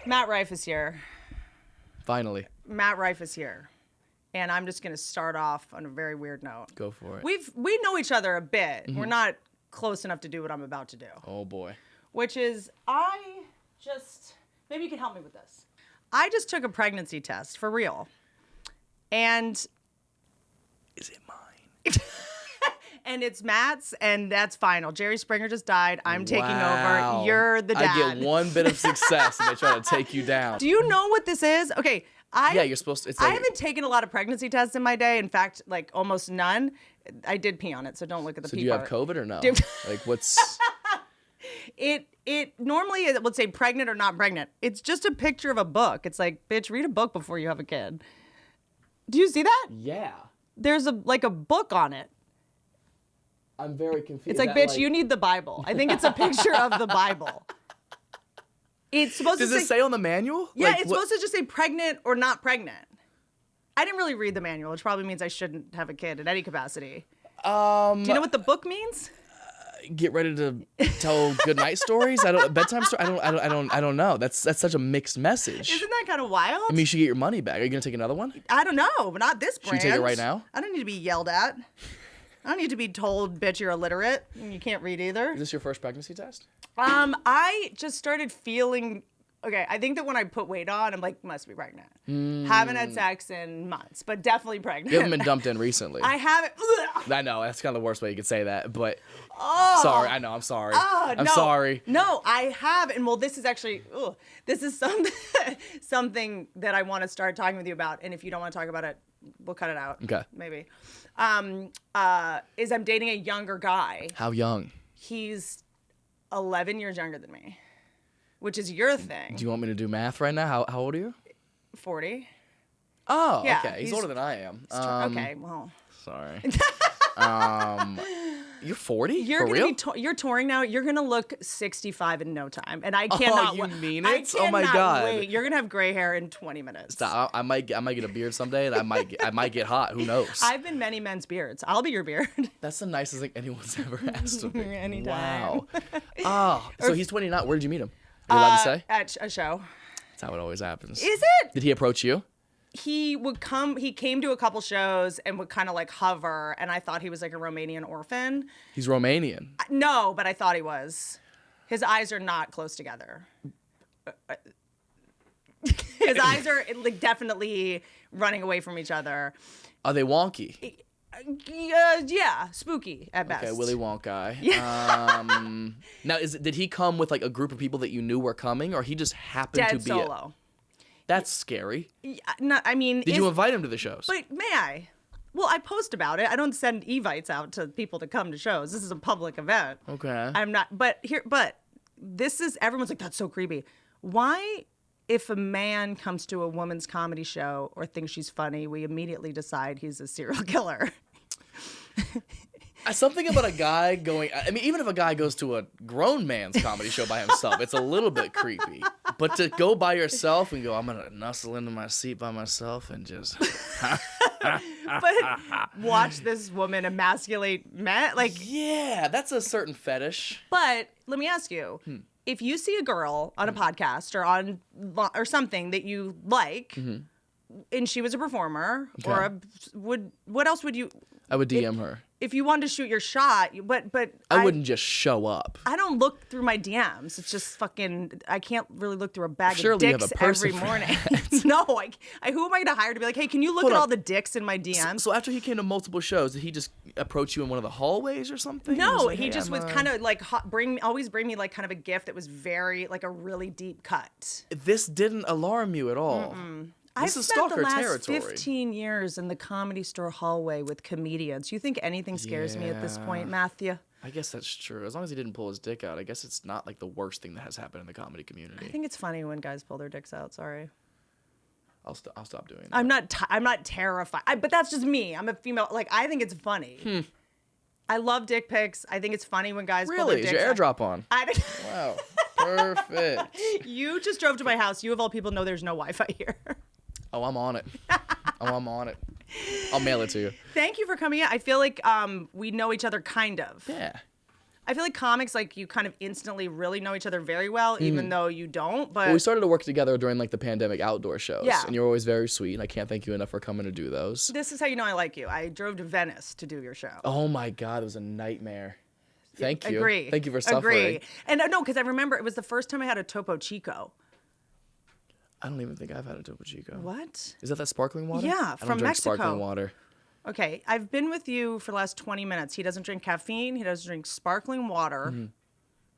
Matt Rife is here. Finally. Matt Rife is here. And I'm just going to start off on a very weird note. Go for it. We know each other a bit. We're not close enough to do what I'm about to do. Oh, boy. Which is, maybe you can help me with this. I just took a pregnancy test, for real. And... Is it mine? And it's Matt's, and that's final. Jerry Springer just died. I'm taking over. You're the dad. I get one bit of success, and they try to take you down. Do you know what this is? Okay, yeah, you're supposed to. It's like, I haven't taken a lot of pregnancy tests in my day. In fact, like almost none. I did pee on it, so don't look at the pee. So do you have COVID or no? Like what's? It normally it would say pregnant or not pregnant. It's just a picture of a book. It's like, bitch, read a book before you have a kid. Do you see that? Yeah. There's a book on it. I'm very confused. It's like, bitch, you need the Bible. I think it's a picture of the Bible. It's supposed Does to it say on the manual? Yeah, like, it's supposed to just say pregnant or not pregnant. I didn't really read the manual, which probably means I shouldn't have a kid in any capacity. Do you know what the book means? Get ready to tell goodnight stories. Bedtime stories. I don't know. That's such a mixed message. Isn't that kind of wild? I mean, you should get your money back. Are you gonna take another one? I don't know, but not this brand. Should you take it right now? I don't need to be yelled at. I don't need to be told, bitch, you're illiterate and you can't read either. Is this your first pregnancy test? I just started feeling, okay, I think that when I put weight on, I'm like, must be pregnant. Haven't had sex in months, but definitely pregnant. You haven't been dumped in recently. I haven't. I know, that's kind of the worst way you could say that, but sorry. I know, I'm sorry. I'm sorry. No, I have, and well, this is actually, this is something that I want to start talking with you about, and if you don't want to talk about it, we'll cut it out. Okay. Maybe. Is I'm dating a younger guy. How young? He's 11 years younger than me, which is your thing. Do you want me to do math right now? How old are you? 40. Oh, Yeah, okay. He's older than I am. Okay, well. Sorry. You're 40? You're For gonna real? be you're touring now. You're gonna look 65 in no time, and I cannot. Oh, you mean I it? Oh my cannot God! Wait. You're gonna have gray hair in 20 minutes. Stop. I might get a beard someday, and I might get hot. Who knows? I've been many men's beards. I'll be your beard. That's the nicest thing anyone's ever asked of me. Anytime. Wow. So he's 29. Where did you meet him? Are you allowed to say? At a show. That's how it always happens. Is it? Did he approach you? He came to a couple shows and would kind of like hover, and I thought he was like a Romanian orphan. He's Romanian. No, but I thought he was. His eyes are not close together. His eyes are like definitely running away from each other. Are they wonky? Yeah, spooky at best. Okay, Willy Wonka. Yeah. Now, did he come with like a group of people that you knew were coming, or he just happened to be solo? That's scary. No, I mean, did you invite him to the shows? But may I? Well, I post about it. I don't send evites out to people to come to shows. This is a public event. Okay. I'm not. But this is, everyone's like, that's so creepy. Why, if a man comes to a woman's comedy show or thinks she's funny, we immediately decide he's a serial killer? Something about a guy going, I mean, even if a guy goes to a grown man's comedy show by himself, it's a little bit creepy. But to go by yourself and go, I'm going to nuzzle into my seat by myself and just... But watch this woman emasculate men? Like, yeah, that's a certain fetish. But let me ask you, if you see a girl on a podcast or something that you like, and she was a performer, Okay. what else would you... I would DM her. If you wanted to shoot your shot, but I wouldn't just show up. I don't look through my DMs. It's just fucking. I can't really look through a bag Surely of dicks you have a person every for morning. that. No, who am I gonna hire to be like, hey, can you look at all the dicks in my DMs? So after he came to multiple shows, did he just approach you in one of the hallways or something? No, like, he hey, just I'm was kind of like always bring me like kind of a gift that was very like a really deep cut. This didn't alarm you at all. I've This is spent the stalker last territory. 15 years in the Comedy Store hallway with comedians. You think anything scares me at this point, Matthew? I guess that's true. As long as he didn't pull his dick out, I guess it's not like the worst thing that has happened in the comedy community. I think it's funny when guys pull their dicks out. Sorry. I'll stop doing that. I'm not terrified, but that's just me. I'm a female. Like, I think it's funny. I love dick pics. I think it's funny when guys pull their Really? dicks Is your out. airdrop on? Wow. Perfect. You just drove to my house. You of all people know there's no Wi-Fi here. Oh, I'm on it. I'm on it. I'll mail it to you. Thank you for coming in. I feel like we know each other kind of. Yeah. I feel like comics, like, you kind of instantly really know each other very well, even though you don't. But we started to work together during like the pandemic outdoor shows. Yeah. And you're always very sweet. And I can't thank you enough for coming to do those. this is how you know I like you. I drove to Venice to do your show. Oh my God, it was a nightmare. Thank you. Agree. Thank you for suffering. Agree. And no, because I remember it was the first time I had a Topo Chico. I don't even think I've had a Topo Chico. What? Is that sparkling water? Yeah, I don't from drink Mexico. sparkling water. Okay, I've been with you for the last 20 minutes. He doesn't drink caffeine. He doesn't drink sparkling water.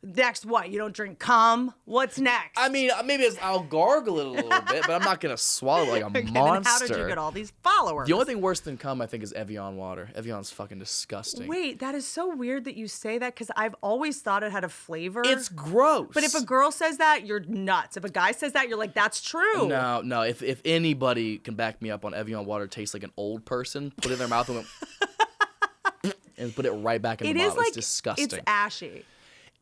Next, what? You don't drink cum? What's next? I mean, maybe I'll gargle it a little bit, but I'm not going to swallow it like a Okay, then monster. how did you get all these followers? The only thing worse than cum, I think, is Evian water. Evian's fucking disgusting. Wait, that is so weird that you say that because I've always thought it had a flavor. It's gross. But if a girl says that, you're nuts. If a guy says that, you're like, that's true. No. If anybody can back me up on Evian water tastes like an old person, put it in their mouth and went and put it right back in the bottle. It's disgusting. It's ashy.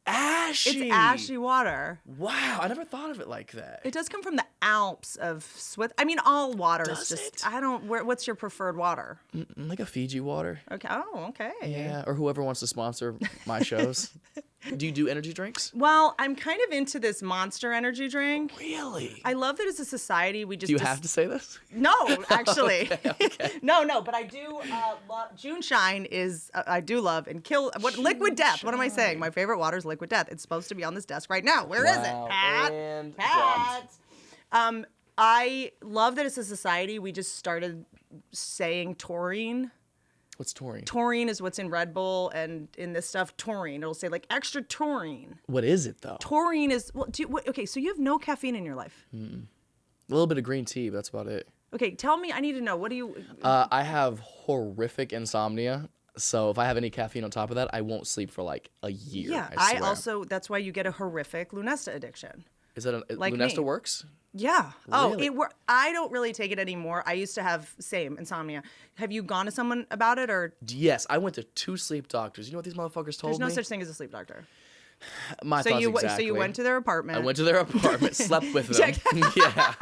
Ashy. It's ashy water. Wow, I never thought of it like that. It does come from the Alps of Switzerland. I mean, all water Does is just. it? I don't. What's your preferred water? Like a Fiji water. Okay. Oh, okay. Yeah, or whoever wants to sponsor my shows. Do you do energy drinks? Well, I'm kind of into this Monster energy drink. Really? I love that as a society we just. Do you have to say this? No, actually. Okay. No, but I do. June Shine is I do love and kill. What Liquid Death? What am I saying? My favorite water is Liquid Death. It's supposed to be on this desk right now. Where is Wow, it, Pat? and Pat. I love that as a society we just started saying taurine. What's taurine? Taurine is what's in Red Bull and in this stuff. Taurine. It'll say like extra taurine. What is it though? Taurine is okay. So you have no caffeine in your life. A little bit of green tea, but that's about it. Okay, tell me. I need to know. What do you? I have horrific insomnia. So if I have any caffeine on top of that, I won't sleep for like a year. Yeah, I swear. also. That's why you get a horrific Lunesta addiction. Is that like Lunesta me. works? Yeah. Really? I don't really take it anymore. I used to have insomnia. Have you gone to someone about it or? Yes, I went to 2 sleep doctors. You know what these motherfuckers told There's no me? such thing as a sleep doctor. My So thoughts you exactly. so you went to their apartment. I went to their apartment, slept with them. Yeah.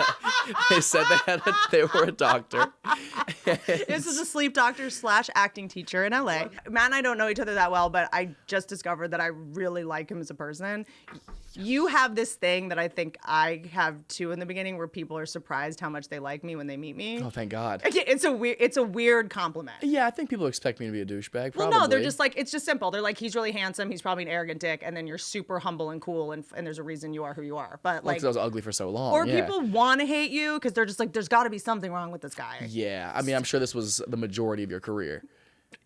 They said they were a doctor. This is a sleep doctor / acting teacher in LA. Matt and I don't know each other that well, but I just discovered that I really like him as a person. You have this thing that I think I have too in the beginning where people are surprised how much they like me when they meet me. Oh, thank God. Okay, it's a weird compliment. Yeah, I think people expect me to be a douchebag. Well, Probably. no, they're just like, it's just simple. They're like, he's really handsome. He's probably an arrogant dick. And then you're super humble and cool. And there's a reason you are who you are. But like, because I was ugly for so long. or yeah. people want to hate you because they're just like, there's got to be something wrong with this guy. Yeah, I mean, I'm sure this was the majority of your career.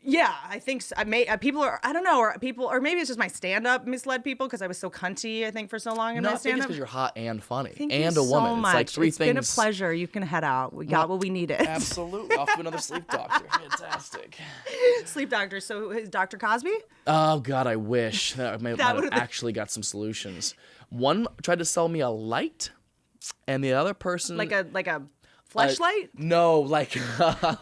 Yeah, I think so. People are, I don't know, or maybe it's just my stand-up misled people because I was so cunty, I think, for so long in No, my I think it's stand-up. because you're hot and funny Thank and you a woman. so much. It's like 3 it's things. It's been a pleasure. You can head out. We got what we needed. Absolutely. Off to another sleep doctor. Fantastic. Sleep doctor. So is Dr. Cosby? Oh, God, I wish. That might have would've been- actually got some solutions. One tried to sell me a light, and the other person... Like a fleshlight? No, like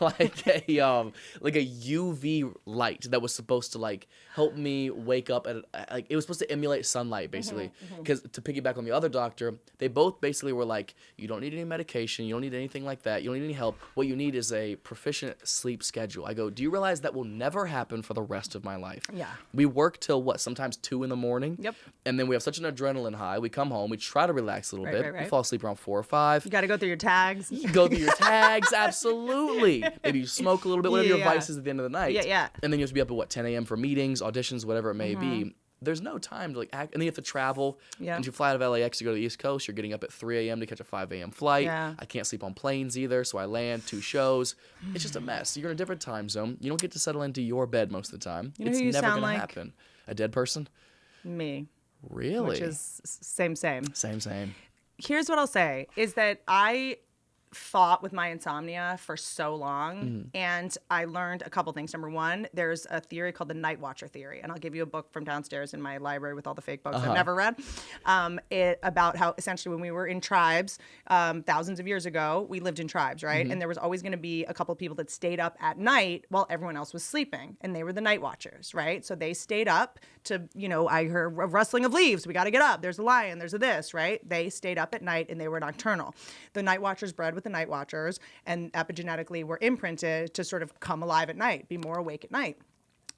like a UV light that was supposed to like help me wake up at like it was supposed to emulate sunlight basically. Because to piggyback on the other doctor, they both basically were like, you don't need any medication, you don't need anything like that, you don't need any help. What you need is a proficient sleep schedule. I go, do you realize that will never happen for the rest of my life? Yeah. We work till what? Sometimes 2 a.m. Yep. And then we have such an adrenaline high. We come home, we try to relax a little bit. right. We fall asleep around 4 or 5. You got to go through your tags. Go through your tags, absolutely. Maybe you smoke a little bit, whatever your Yeah. vice is at the end of the night. Yeah. And then you have to be up at 10 a.m. for meetings, auditions, whatever it may be. There's no time to like act, and then you have to travel. Yeah. And you fly out of LAX to go to the East Coast. You're getting up at 3 a.m. to catch a 5 a.m. flight. Yeah. I can't sleep on planes either, so I land 2 shows. It's just a mess. You're in a different time zone. You don't get to settle into your bed most of the time. You know it's who you never sound gonna like? happen. A dead person? Me. Really? Which is same. Same. Here's what I'll say is that I fought with my insomnia for so long and I learned a couple things. Number one, there's a theory called the night watcher theory, and I'll give you a book from downstairs in my library with all the fake books I've never read, about how essentially when we were in tribes thousands of years ago, we lived in tribes, right? And there was always going to be a couple people that stayed up at night while everyone else was sleeping, and they were the night watchers, right? So they stayed up to, I heard a rustling of leaves, we got to get up, there's a lion, there's a this, right? They stayed up at night and they were nocturnal. The night watchers bred with the night watchers and epigenetically were imprinted to sort of come alive at night, be more awake at night.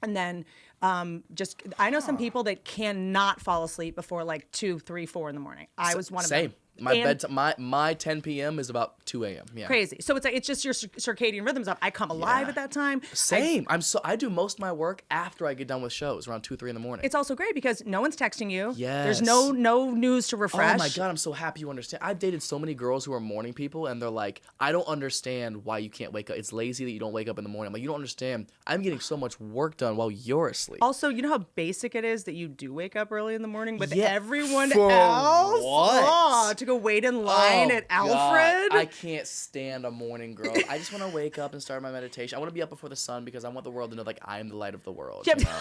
And then I know some people that cannot fall asleep before like 2, 3, 4 in the morning. I was one of them. Same. My 10 p.m. is about 2 a.m. Yeah. Crazy. So it's just your circadian rhythms up. I come alive at that time. Same. I do most of my work after I get done with shows around 2, 3 in the morning. It's also great because no one's texting you. Yes. There's no news to refresh. Oh my God, I'm so happy you understand. I've dated so many girls who are morning people, and they're like, I don't understand why you can't wake up. It's lazy that you don't wake up in the morning. I'm like, you don't understand. I'm getting so much work done while you're asleep. Also, you know how basic it is that you do wake up early in the morning with Yeah, everyone for else? what? Oh, to go wait in line at God, Alfred? I can't stand a morning girl. I just want to wake up and start my meditation. I want to be up before the sun because I want the world to know like I am the light of the world. Yep. You know?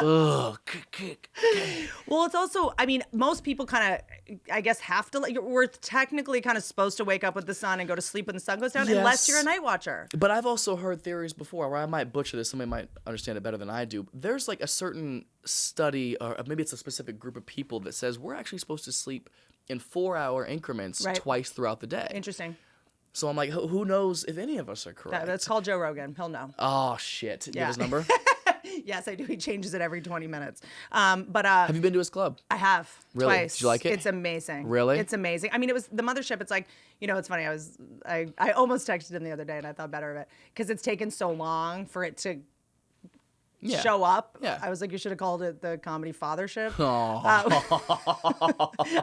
Ugh. Well, it's also, I mean, most people kind of, I guess, have to, we're technically kind of supposed to wake up with the sun and go to sleep when the sun goes down, unless you're a night watcher. But I've also heard theories before where I might butcher this. Somebody might understand it better than I do. There's like a certain study, or maybe it's a specific group of people that says we're actually supposed to sleep in 4-hour increments twice throughout the day. Interesting. So I'm like, who knows if any of us are correct? That's called Joe Rogan. He'll know. Oh, shit. You have his number? Yes, I do. He changes it every 20 minutes. But have you been to his club? I have. Really? Twice. Did you like it? It's amazing. Really? It's amazing. I mean, it was the mothership. It's like, you know, it's funny. I almost texted him the other day and I thought better of it because it's taken so long for it to show up. Yeah. I was like, you should have called it the comedy fathership. Oh.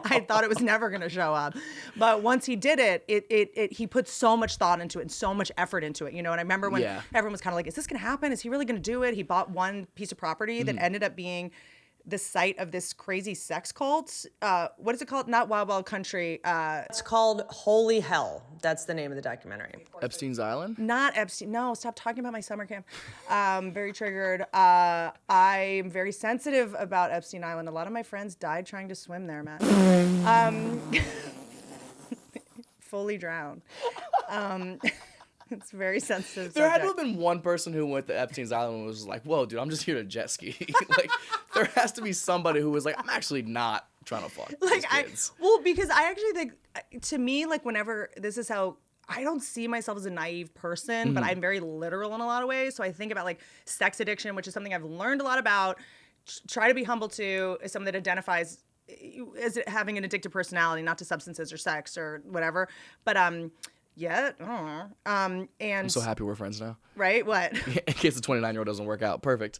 I thought it was never going to show up. But once he did it, he put so much thought into it and so much effort into it, you know? And I remember when everyone was kind of like, is this going to happen? Is he really going to do it? He bought one piece of property that ended up being the site of this crazy sex cult. What is it called? Not Wild Wild Country. It's called Holy Hell. That's the name of the documentary. Epstein's Island? Not Epstein. No, stop talking about my summer camp. Very triggered. I'm very sensitive about Epstein Island. A lot of my friends died trying to swim there, Matt. Fully drowned. It's very sensitive. There had to have been one person who went to Epstein's Island and was like, whoa, dude, I'm just here to jet ski. Like, there has to be somebody who was like, I'm actually not trying to fuck these kids. Because I actually think, to me, like, whenever, this is how, I don't see myself as a naive person, but I'm very literal in a lot of ways. So I think about, like, sex addiction, which is something I've learned a lot about, try to be humble to, is something that identifies as having an addictive personality, not to substances or sex or whatever. But, yeah, I don't know. And I'm so happy we're friends now. Right? What? In case the 29-year-old doesn't work out. Perfect.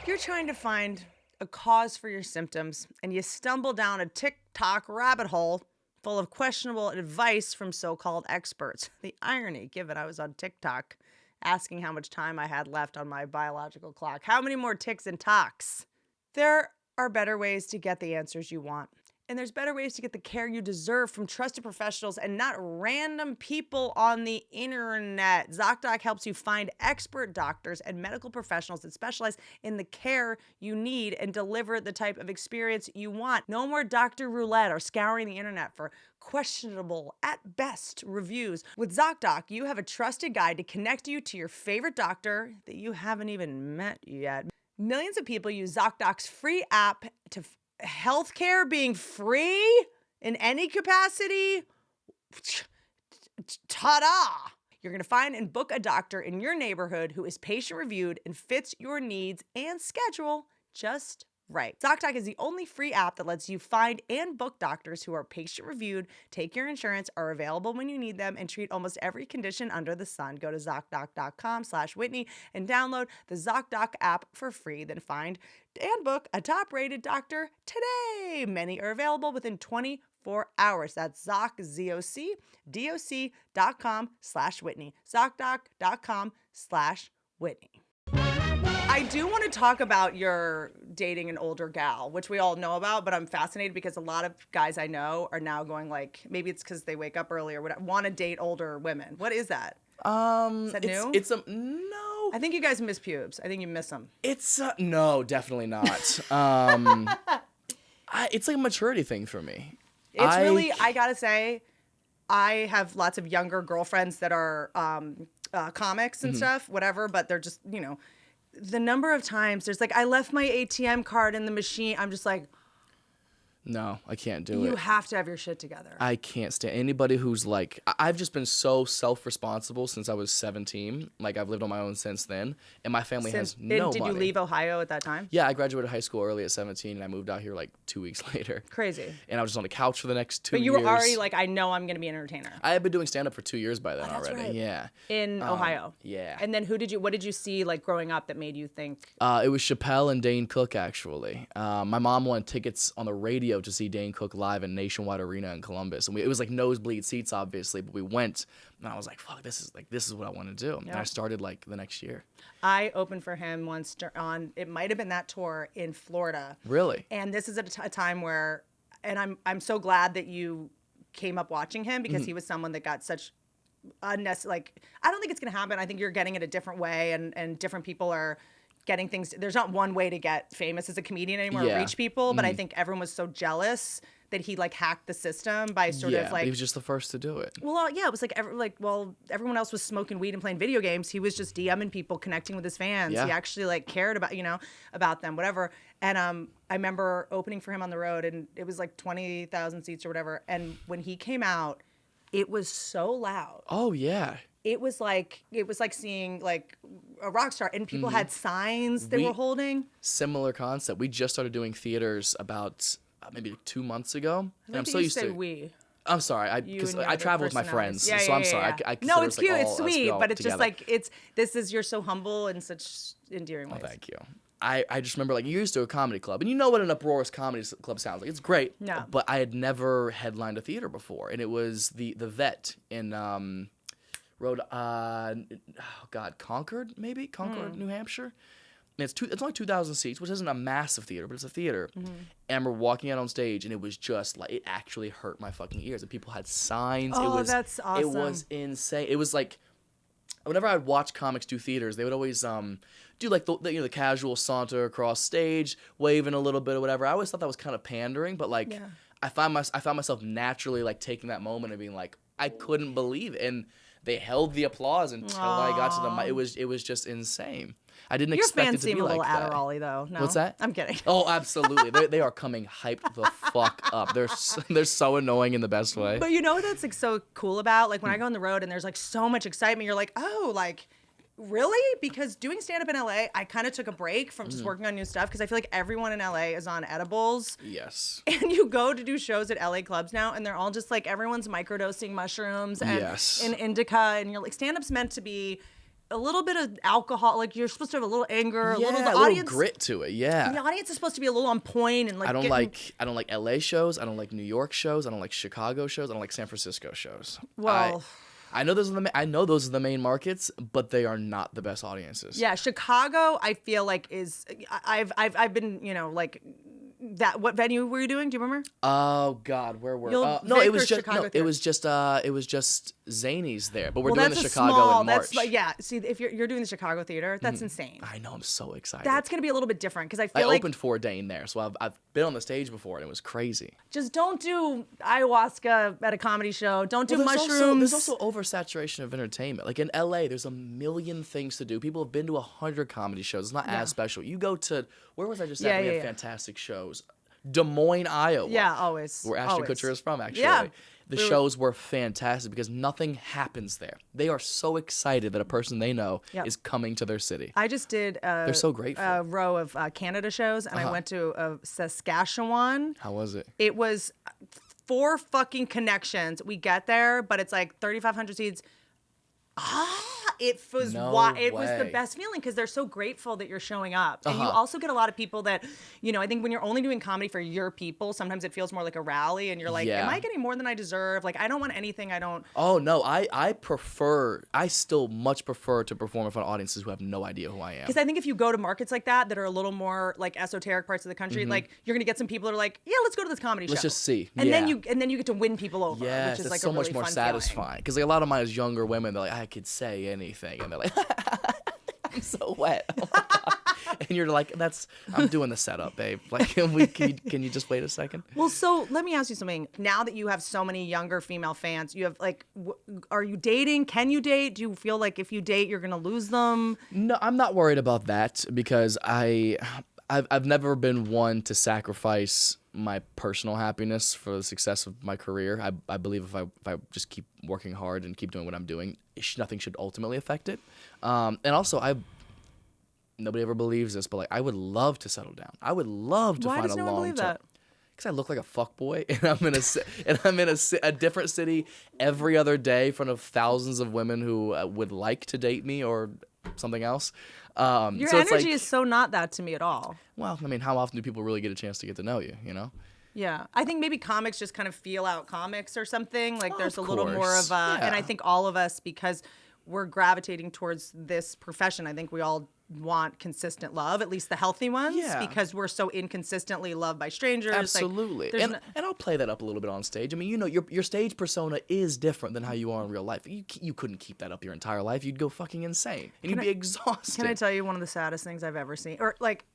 You're trying to find a cause for your symptoms, and you stumble down a TikTok rabbit hole full of questionable advice from so-called experts. The irony, given I was on TikTok asking how much time I had left on my biological clock. How many more ticks and talks? There are better ways to get the answers you want. And there's better ways to get the care you deserve from trusted professionals and not random people on the internet. ZocDoc helps you find expert doctors and medical professionals that specialize in the care you need and deliver the type of experience you want. No more Dr. Roulette or scouring the internet for questionable, at best, reviews. With ZocDoc, you have a trusted guide to connect you to your favorite doctor that you haven't even met yet. Millions of people use ZocDoc's free app to healthcare being free in any capacity. Ta-da! You're going to find and book a doctor in your neighborhood who is patient reviewed and fits your needs and schedule just right. ZocDoc is the only free app that lets you find and book doctors who are patient reviewed, take your insurance, are available when you need them, and treat almost every condition under the sun. Go to ZocDoc.com/Whitney and download the ZocDoc app for free. Then find and book a top-rated doctor today. Many are available within 24 hours. That's ZocDoc.com/Whitney. ZocDoc.com/Whitney. I do want to talk about your dating an older gal, which we all know about, but I'm fascinated because a lot of guys I know are now going like, maybe it's because they wake up early or whatever, want to date older women. What is that? Is that new? No. I think you guys miss pubes. I think you miss them. No, definitely not. It's like a maturity thing for me. Really, I gotta say, I have lots of younger girlfriends that are comics and stuff, whatever, but they're just, you know, the number of times there's like, I left my ATM card in the machine. I'm just like, No, I can't do You it. have to have your shit together. I can't stand anybody who's like, I've just been so self-responsible since I was 17. Like, I've lived on my own since then, and my family has no Did money. you leave Ohio at that time? Yeah, I graduated high school early at 17, and I moved out here like 2 weeks later. Crazy. And I was just on the couch for the next 2 But years. you were already like, I know I'm going to be an entertainer. I had been doing stand-up for 2 years by then That's already. right. Yeah. In Ohio. Yeah. And then what did you see like growing up that made you think? It was Chappelle and Dane Cook, actually. My mom wanted tickets on the radio to see Dane Cook live in Nationwide Arena in Columbus. And it was like nosebleed seats, obviously, but we went, and I was like, fuck, this is what I want to do. And I started like the next year. I opened for him once on, it might have been that tour in Florida. Really? And this is at a time where, and I'm so glad that you came up watching him because he was someone that got such unnecessary, like, I don't think it's going to happen. I think you're getting it a different way, and different people are getting things. There's not one way to get famous as a comedian anymore, or reach people, but I think everyone was so jealous that he like hacked the system by sort of like, he was just the first to do it. well, yeah, it was like everyone else was smoking weed and playing video games. He was just DMing people, connecting with his fans. Yeah. He actually like cared about about them, whatever. And I remember opening for him on the road, and it was like 20,000 seats or whatever. And when he came out, it was so loud. Oh, yeah. It was like seeing like a rock star, and people had signs they were holding. Similar concept. We just started doing theaters about maybe 2 months ago. And I'm so used to. We. I'm sorry, because I travel with my friends, so I'm sorry. I No, consider it's us, like, cute, all it's us sweet, be all but it's just together. like you're so humble in such endearing ways. Oh, thank you. I just remember, like, you're used to a comedy club, and you know what an uproarious comedy club sounds like. It's great, Yeah. but I had never headlined a theater before, and it was the Vet in Concord, maybe? Concord, New Hampshire? And it's only 2,000 seats, which isn't a massive theater, but it's a theater. And I remember walking out on stage, and it was just like, it actually hurt my fucking ears. And people had signs. Oh, that's awesome. It was insane. It was like, whenever I'd watch comics do theaters, they would always do like the casual saunter across stage, waving a little bit or whatever. I always thought that was kind of pandering, but like, I found myself naturally like taking that moment and being like, I couldn't believe it. And they held the applause until I got to the mic. It was just insane. I didn't expect it to be like that. Your fans seem a little Adderall-y, though. No? What's that? I'm kidding. Oh, absolutely. They are coming hyped the fuck up. They're so annoying in the best way. But you know what that's like so cool about? Like when I go on the road and there's like so much excitement, you're like, oh, like, really? Because doing stand-up in LA, I kind of took a break from just working on new stuff because I feel like everyone in LA is on edibles. Yes. And you go to do shows at LA clubs now, and they're all just like, everyone's microdosing mushrooms and indica, and you're like, stand-up's meant to be a little bit of alcohol, like you're supposed to have a little anger, a little grit to it. Yeah, the audience is supposed to be a little on point and like. I don't like LA shows. I don't like New York shows. I don't like Chicago shows. I don't like San Francisco shows. Well, I know those are the main markets, but they are not the best audiences. Yeah, Chicago, I feel like is I've been like. What venue were you doing? Do you remember? Oh God, where were? No, it was just Zanies there, but we're doing the that's Chicago in March. See, if you're doing the Chicago theater, that's insane. I know, I'm so excited. That's gonna be a little bit different because I I feel like opened for Dane there, so I've been on the stage before, and it was crazy. just don't do ayahuasca at a comedy show. Don't do mushrooms. There's also oversaturation of entertainment. Like in LA, there's a million things to do. People have been to 100 comedy shows. It's not as special. You go to where was I just at? We had fantastic shows. Des Moines, Iowa. Yeah, always. Where Ashton Kutcher is from, actually. Yeah. The shows were fantastic because nothing happens there. They are so excited that a person they know is coming to their city. I just did They're so grateful. a row of Canada shows, and I went to Saskatchewan. How was it? It was 4 fucking connections. We get there, but it's like 3,500 seats. It was it was the best feeling because they're so grateful that you're showing up. And you also get a lot of people that, I think when you're only doing comedy for your people, sometimes it feels more like a rally and you're like, am I getting more than I deserve? Like, I don't want anything I don't. Oh, no. I still much prefer to perform in front of audiences who have no idea who I am. Because I think if you go to markets like that are a little more like esoteric parts of the country, like you're going to get some people that are like, yeah, let's go to this comedy show. Let's just see. And then you get to win people over, which is like so a really much more fun satisfying. Because like a lot of mine is younger women. They're like, I could say anything, and they're like, I'm so wet. And you're like, I'm doing the setup, babe. Like, can you just wait a second? Well, so let me ask you something. Now that you have so many younger female fans, you have like, are you dating? Can you date? Do you feel like if you date, you're gonna lose them? No, I'm not worried about that because I I've never been one to sacrifice my personal happiness for the success of my career. I believe if I just keep working hard and keep doing what I'm doing, nothing should ultimately affect it. And also, nobody ever believes this, but like I would love to settle down. I would love to Why find does a no one long believe term. that? Because I look like a fuckboy, and I'm in a different city every other day in front of thousands of women who would like to date me or something else. Your so it's energy like, is so not that to me at all. well, I mean, how often do people really get a chance to get to know you? You know? Yeah, I think maybe comics just kind of feel out comics or something. Like there's a Of little more course, of a, and I yeah. think all of us, because we're gravitating towards this profession, I think we all want consistent love, at least the healthy ones, Yeah. because we're so inconsistently loved by strangers. Like, Absolutely, there's and I'll play that up a little bit on stage. I mean, you know, your stage persona is different than how you are in real life. You couldn't keep that up your entire life. You'd go fucking insane, and you'd be exhausted. Can I tell you one of the saddest things I've ever seen? Or like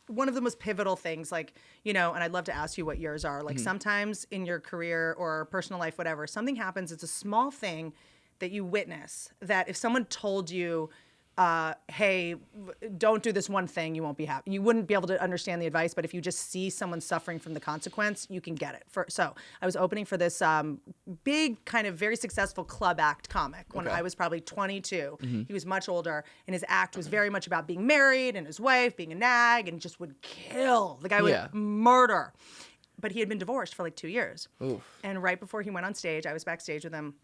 one of the most pivotal things, like, you know, and I'd love to ask you what yours are. Like sometimes in your career or personal life, whatever, something happens, it's a small thing that you witness that if someone told you, hey, don't do this one thing, you won't be happy. You wouldn't be able to understand the advice, but if you just see someone suffering from the consequence, you can get it. So I was opening for this big, kind of very successful club act comic when I was probably 22. He was much older, and his act was very much about being married and his wife being a nag, and just would kill. The guy would murder. But he had been divorced for like 2 years. Oof. And right before he went on stage, I was backstage with him.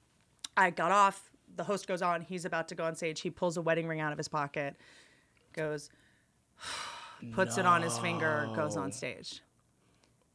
I got off. The host goes on. He's about to go on stage. He pulls a wedding ring out of his pocket, goes, puts it on his finger, goes on stage.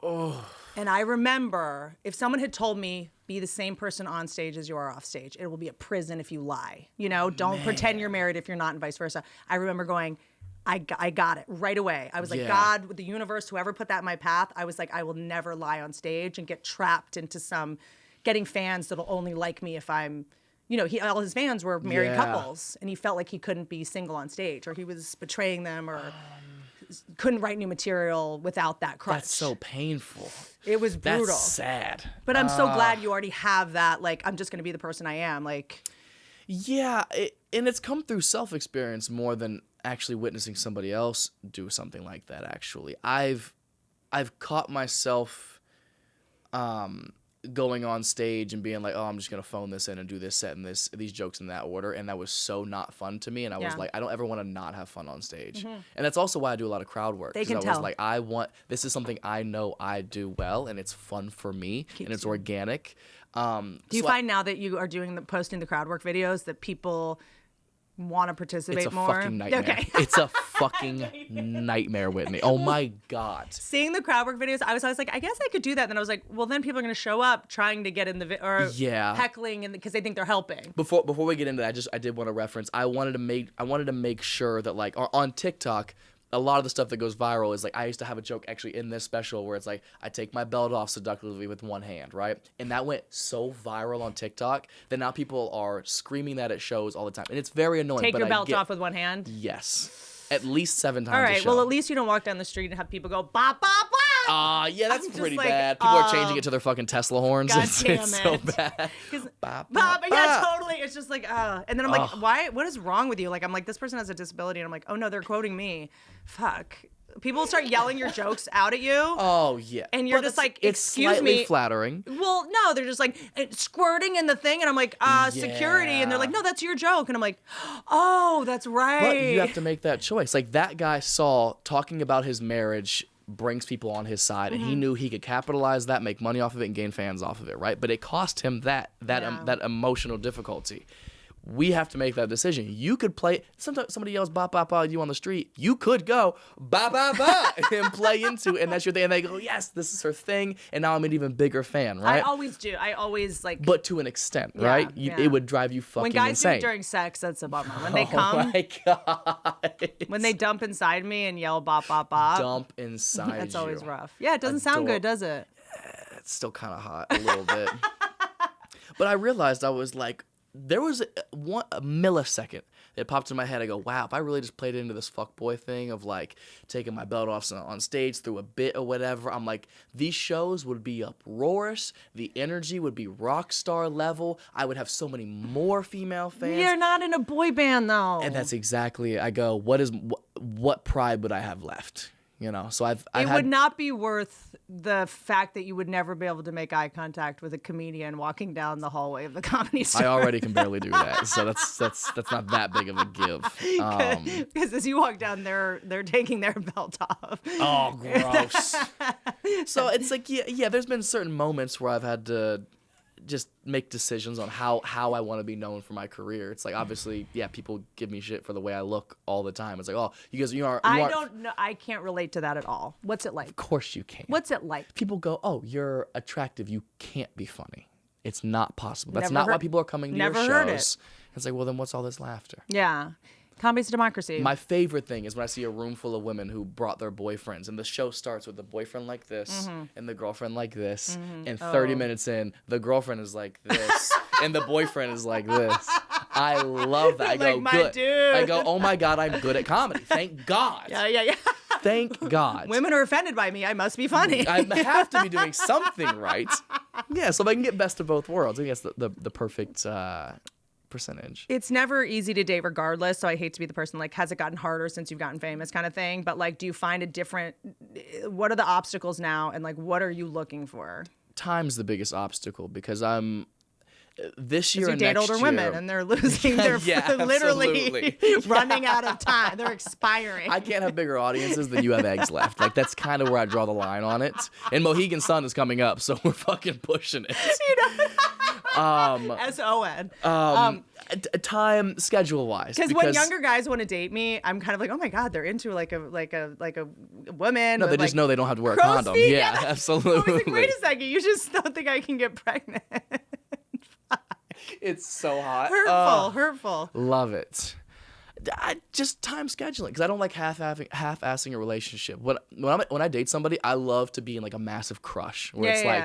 Oh. And I remember if someone had told me, be the same person on stage as you are off stage. It will be a prison if you lie. You know, don't pretend you're married if you're not, and vice versa. I remember going, I got it right away. I was like, God, the universe, whoever put that in my path, I was like, I will never lie on stage and get trapped into getting fans that'll only like me if I'm, you know, all his fans were married couples, and he felt like he couldn't be single on stage, or he was betraying them, or couldn't write new material without that crutch. That's so painful. It was brutal. That's sad. But I'm so glad you already have that. Like, I'm just going to be the person I am. Like, Yeah, and it's come through self-experience more than actually witnessing somebody else do something like that. Actually, I've caught myself going on stage and being like, oh, I'm just gonna phone this in and do this set and these jokes in that order, and that was so not fun to me. And I was like, I don't ever want to not have fun on stage. And that's also why I do a lot of crowd work. They can I was tell. like, this is something I know I do well, and it's fun for me, and it's organic. do you find now that you are posting the crowd work videos that people want to participate It's a more? fucking nightmare. Okay. It's a fucking nightmare, Whitney. Oh my God. Seeing the crowd work videos, I was like, I guess I could do that. Then I was like, well, then people are going to show up trying to get in the or heckling because they think they're helping. Before we get into that, I did want to reference. I wanted to make sure that like on TikTok, a lot of the stuff that goes viral is like, I used to have a joke actually in this special where it's like, I take my belt off seductively with one hand, right? And that went so viral on TikTok that now people are screaming that at shows all the time. And it's very annoying. Take your belt off with one hand? Yes. At least 7 times All right, a show. well, at least you don't walk down the street and have people go, bop, bop, bop. Yeah, that's I'm just pretty like, bad. People are changing it to their fucking Tesla horns. God It's damn so it. bad. Bop, yeah, totally. It's just like, and then I'm like, why? What is wrong with you? Like, I'm like, this person has a disability, and I'm like, oh no, they're quoting me. Fuck. People start yelling your jokes out at you. Oh yeah. And you're But just like, it's excuse slightly me. flattering. Well, no, they're just like squirting in the thing, and I'm like, security, and they're like, no, that's your joke, and I'm like, oh, that's right. But you have to make that choice. Like that guy saw talking about his marriage brings people on his side, and he knew he could capitalize that, make money off of it, and gain fans off of it, right? But it cost him that emotional difficulty. We have to make that decision. You could play. Sometimes somebody yells "ba ba ba" at you on the street. You could go "ba ba ba" and play into, and that's your thing. And they go, "Yes, this is her thing," and now I'm an even bigger fan, right? I always do. I always like. But to an extent, right? It would drive you fucking when guys insane. do it during sex, that's a bummer. When they Oh come, my God. when they dump inside me and yell "bop bop bop," Dump inside that's you. always rough. Yeah, it doesn't sound good, does it? It's still kind of hot a little bit. But I realized I was like, there was a millisecond that popped in my head. I go, wow, if I really just played into this fuckboy thing of like taking my belt off on stage through a bit or whatever, I'm like, these shows would be uproarious. The energy would be rock star level. I would have so many more female fans. You're not in a boy band though. And that's exactly it. I go, what pride would I have left? You know, so I've It had, would not be worth the fact that you would never be able to make eye contact with a comedian walking down the hallway of the Comedy Store. I already can barely do that, so that's not that big of a give. Because as you walk down, they're taking their belt off. Oh, gross. So it's like, yeah, there's been certain moments where I've had to just make decisions on how I want to be known for my career. It's like, obviously, yeah, people give me shit for the way I look all the time. It's like, oh, you aren't. I don't know. I can't relate to that at all. What's it like? Of course you can. What's it like? People go, oh, you're attractive. You can't be funny. It's not possible. That's Never not why heard- people are coming to your never shows. heard it. It's like, well, then what's all this laughter? Yeah. Comedy's a democracy. My favorite thing is when I see a room full of women who brought their boyfriends, and the show starts with the boyfriend like this and the girlfriend like this, and 30 minutes in, the girlfriend is like this and the boyfriend is like this. I love that. I go, Like my good. dude. I go, oh my God, I'm good at comedy. Thank God. Yeah. Thank God. Women are offended by me. I must be funny. I have to be doing something right. Yeah, so if I can get best of both worlds, I think that's the perfect percentage. It's never easy to date regardless, so I hate to be the person like, has it gotten harder since you've gotten famous kind of thing, but like, do you find what are the obstacles now, and like, what are you looking for? Time's the biggest obstacle because I'm this year You and date next older year, women and they're losing their Yeah, literally absolutely. running out of time. They're expiring. I can't have bigger audiences than you have eggs left. Like, that's kind of where I draw the line on it. And Mohegan Sun is coming up, so we're fucking pushing it. S-O-N. Time schedule wise, Because when younger guys want to date me, I'm kind of like, oh my God, they're into like a woman. No, with, they just like, know they don't have to wear a crow's condom. feet. Yeah, I absolutely. was like, wait a second, you just don't think I can get pregnant. It's so hot. Hurtful. Love it. Just time scheduling, because I don't like half-assing a relationship. When I date somebody, I love to be in like a massive crush where it's like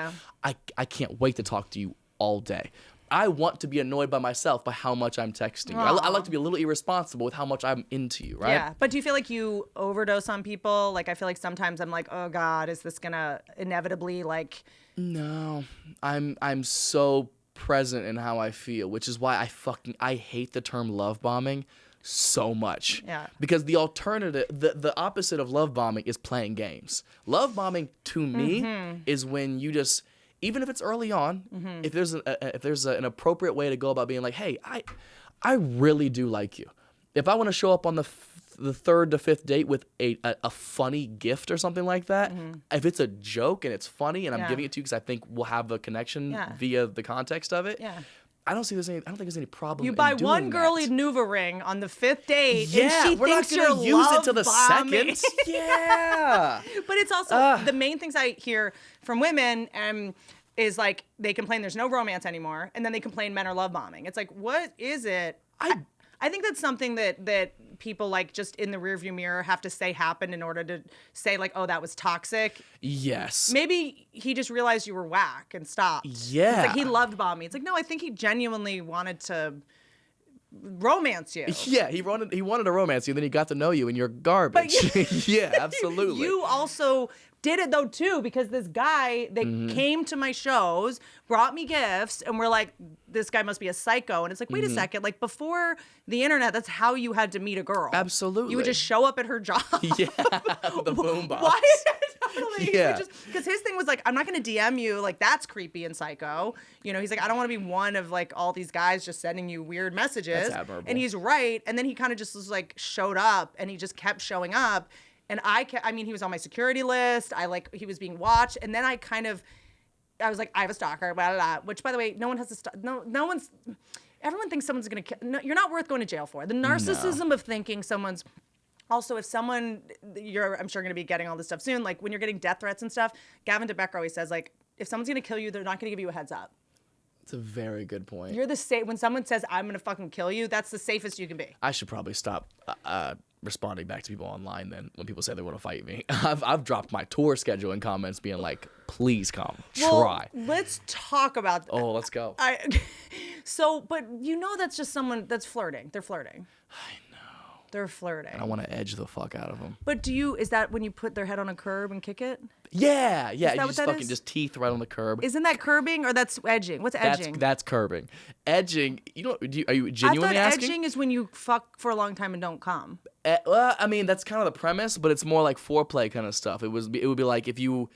I can't wait to talk to you all day. I want to be annoyed by myself by how much I'm texting you. I like to be a little irresponsible with how much I'm into you, right? Yeah, but do you feel like you overdose on people? Like, I feel like sometimes I'm like, oh God, is this gonna inevitably like? No, I'm so present in how I feel, which is why I hate the term love bombing so much. Yeah. Because the alternative, the opposite of love bombing is playing games. Love bombing to me is when you just, even if it's early on, if there's an appropriate way to go about being like, hey, I really do like you. If I want to show up on the third to fifth date with a funny gift or something like that, if it's a joke and it's funny and I'm giving it to you because I think we'll have a connection via the context of it, I don't think there's any problem. You buy in doing one girly that. Nuva ring on the fifth date, Yeah, and she we're not thinks gonna you're use it love to the bombing. second. Yeah. But it's also the main things I hear from women is like, they complain there's no romance anymore, and then they complain men are love bombing. It's like, what is it? I think that's something that people like just in the rearview mirror have to say happened in order to say like, oh, that was toxic. Yes. Maybe he just realized you were whack and stopped. Yeah. It's like he loved bombing. It's like, no, I think he genuinely wanted to romance you. Yeah, he wanted to romance you, then he got to know you and you're garbage. Yeah, absolutely. You also did it though too, because this guy that came to my shows, brought me gifts, and we're like, this guy must be a psycho. And it's like, wait a second, like before the internet, that's how you had to meet a girl. Absolutely. You would just show up at her job. Yeah, the boombox. Why? Totally. Yeah. Because his thing was like, I'm not going to DM you. Like, that's creepy and psycho. You know, he's like, I don't want to be one of like all these guys just sending you weird messages. That's admirable. And he's right. And then he kind of just was like, showed up, and he just kept showing up. And I mean, he was on my security list. He was being watched. And then I was like, I have a stalker, blah, blah, blah. Which, by the way, no one has everyone thinks someone's going to kill. No, you're not worth going to jail for. The narcissism of thinking someone's. Also, if someone, I'm sure going to be getting all this stuff soon. Like when you're getting death threats and stuff, Gavin DeBecker always says, like, if someone's going to kill you, they're not going to give you a heads up. It's a very good point. You're when someone says, I'm going to fucking kill you, that's the safest you can be. I should probably stop responding back to people online then when people say they want to fight me. I've dropped my tour schedule in comments being like, please come, try. Let's talk about that. Oh, let's go. But you know that's just someone that's flirting. They're flirting. I know. They're flirting. I want to edge the fuck out of them. But is that when you put their head on a curb and kick it? Yeah. Is that You what just that fucking is? just teeth right on the curb. Isn't that curbing or that's edging? What's edging? That's curbing. Edging, are you I genuinely thought asking? edging is when you fuck for a long time and don't come. Well, I mean, that's kind of the premise, but it's more like foreplay kind of stuff. It would be like if you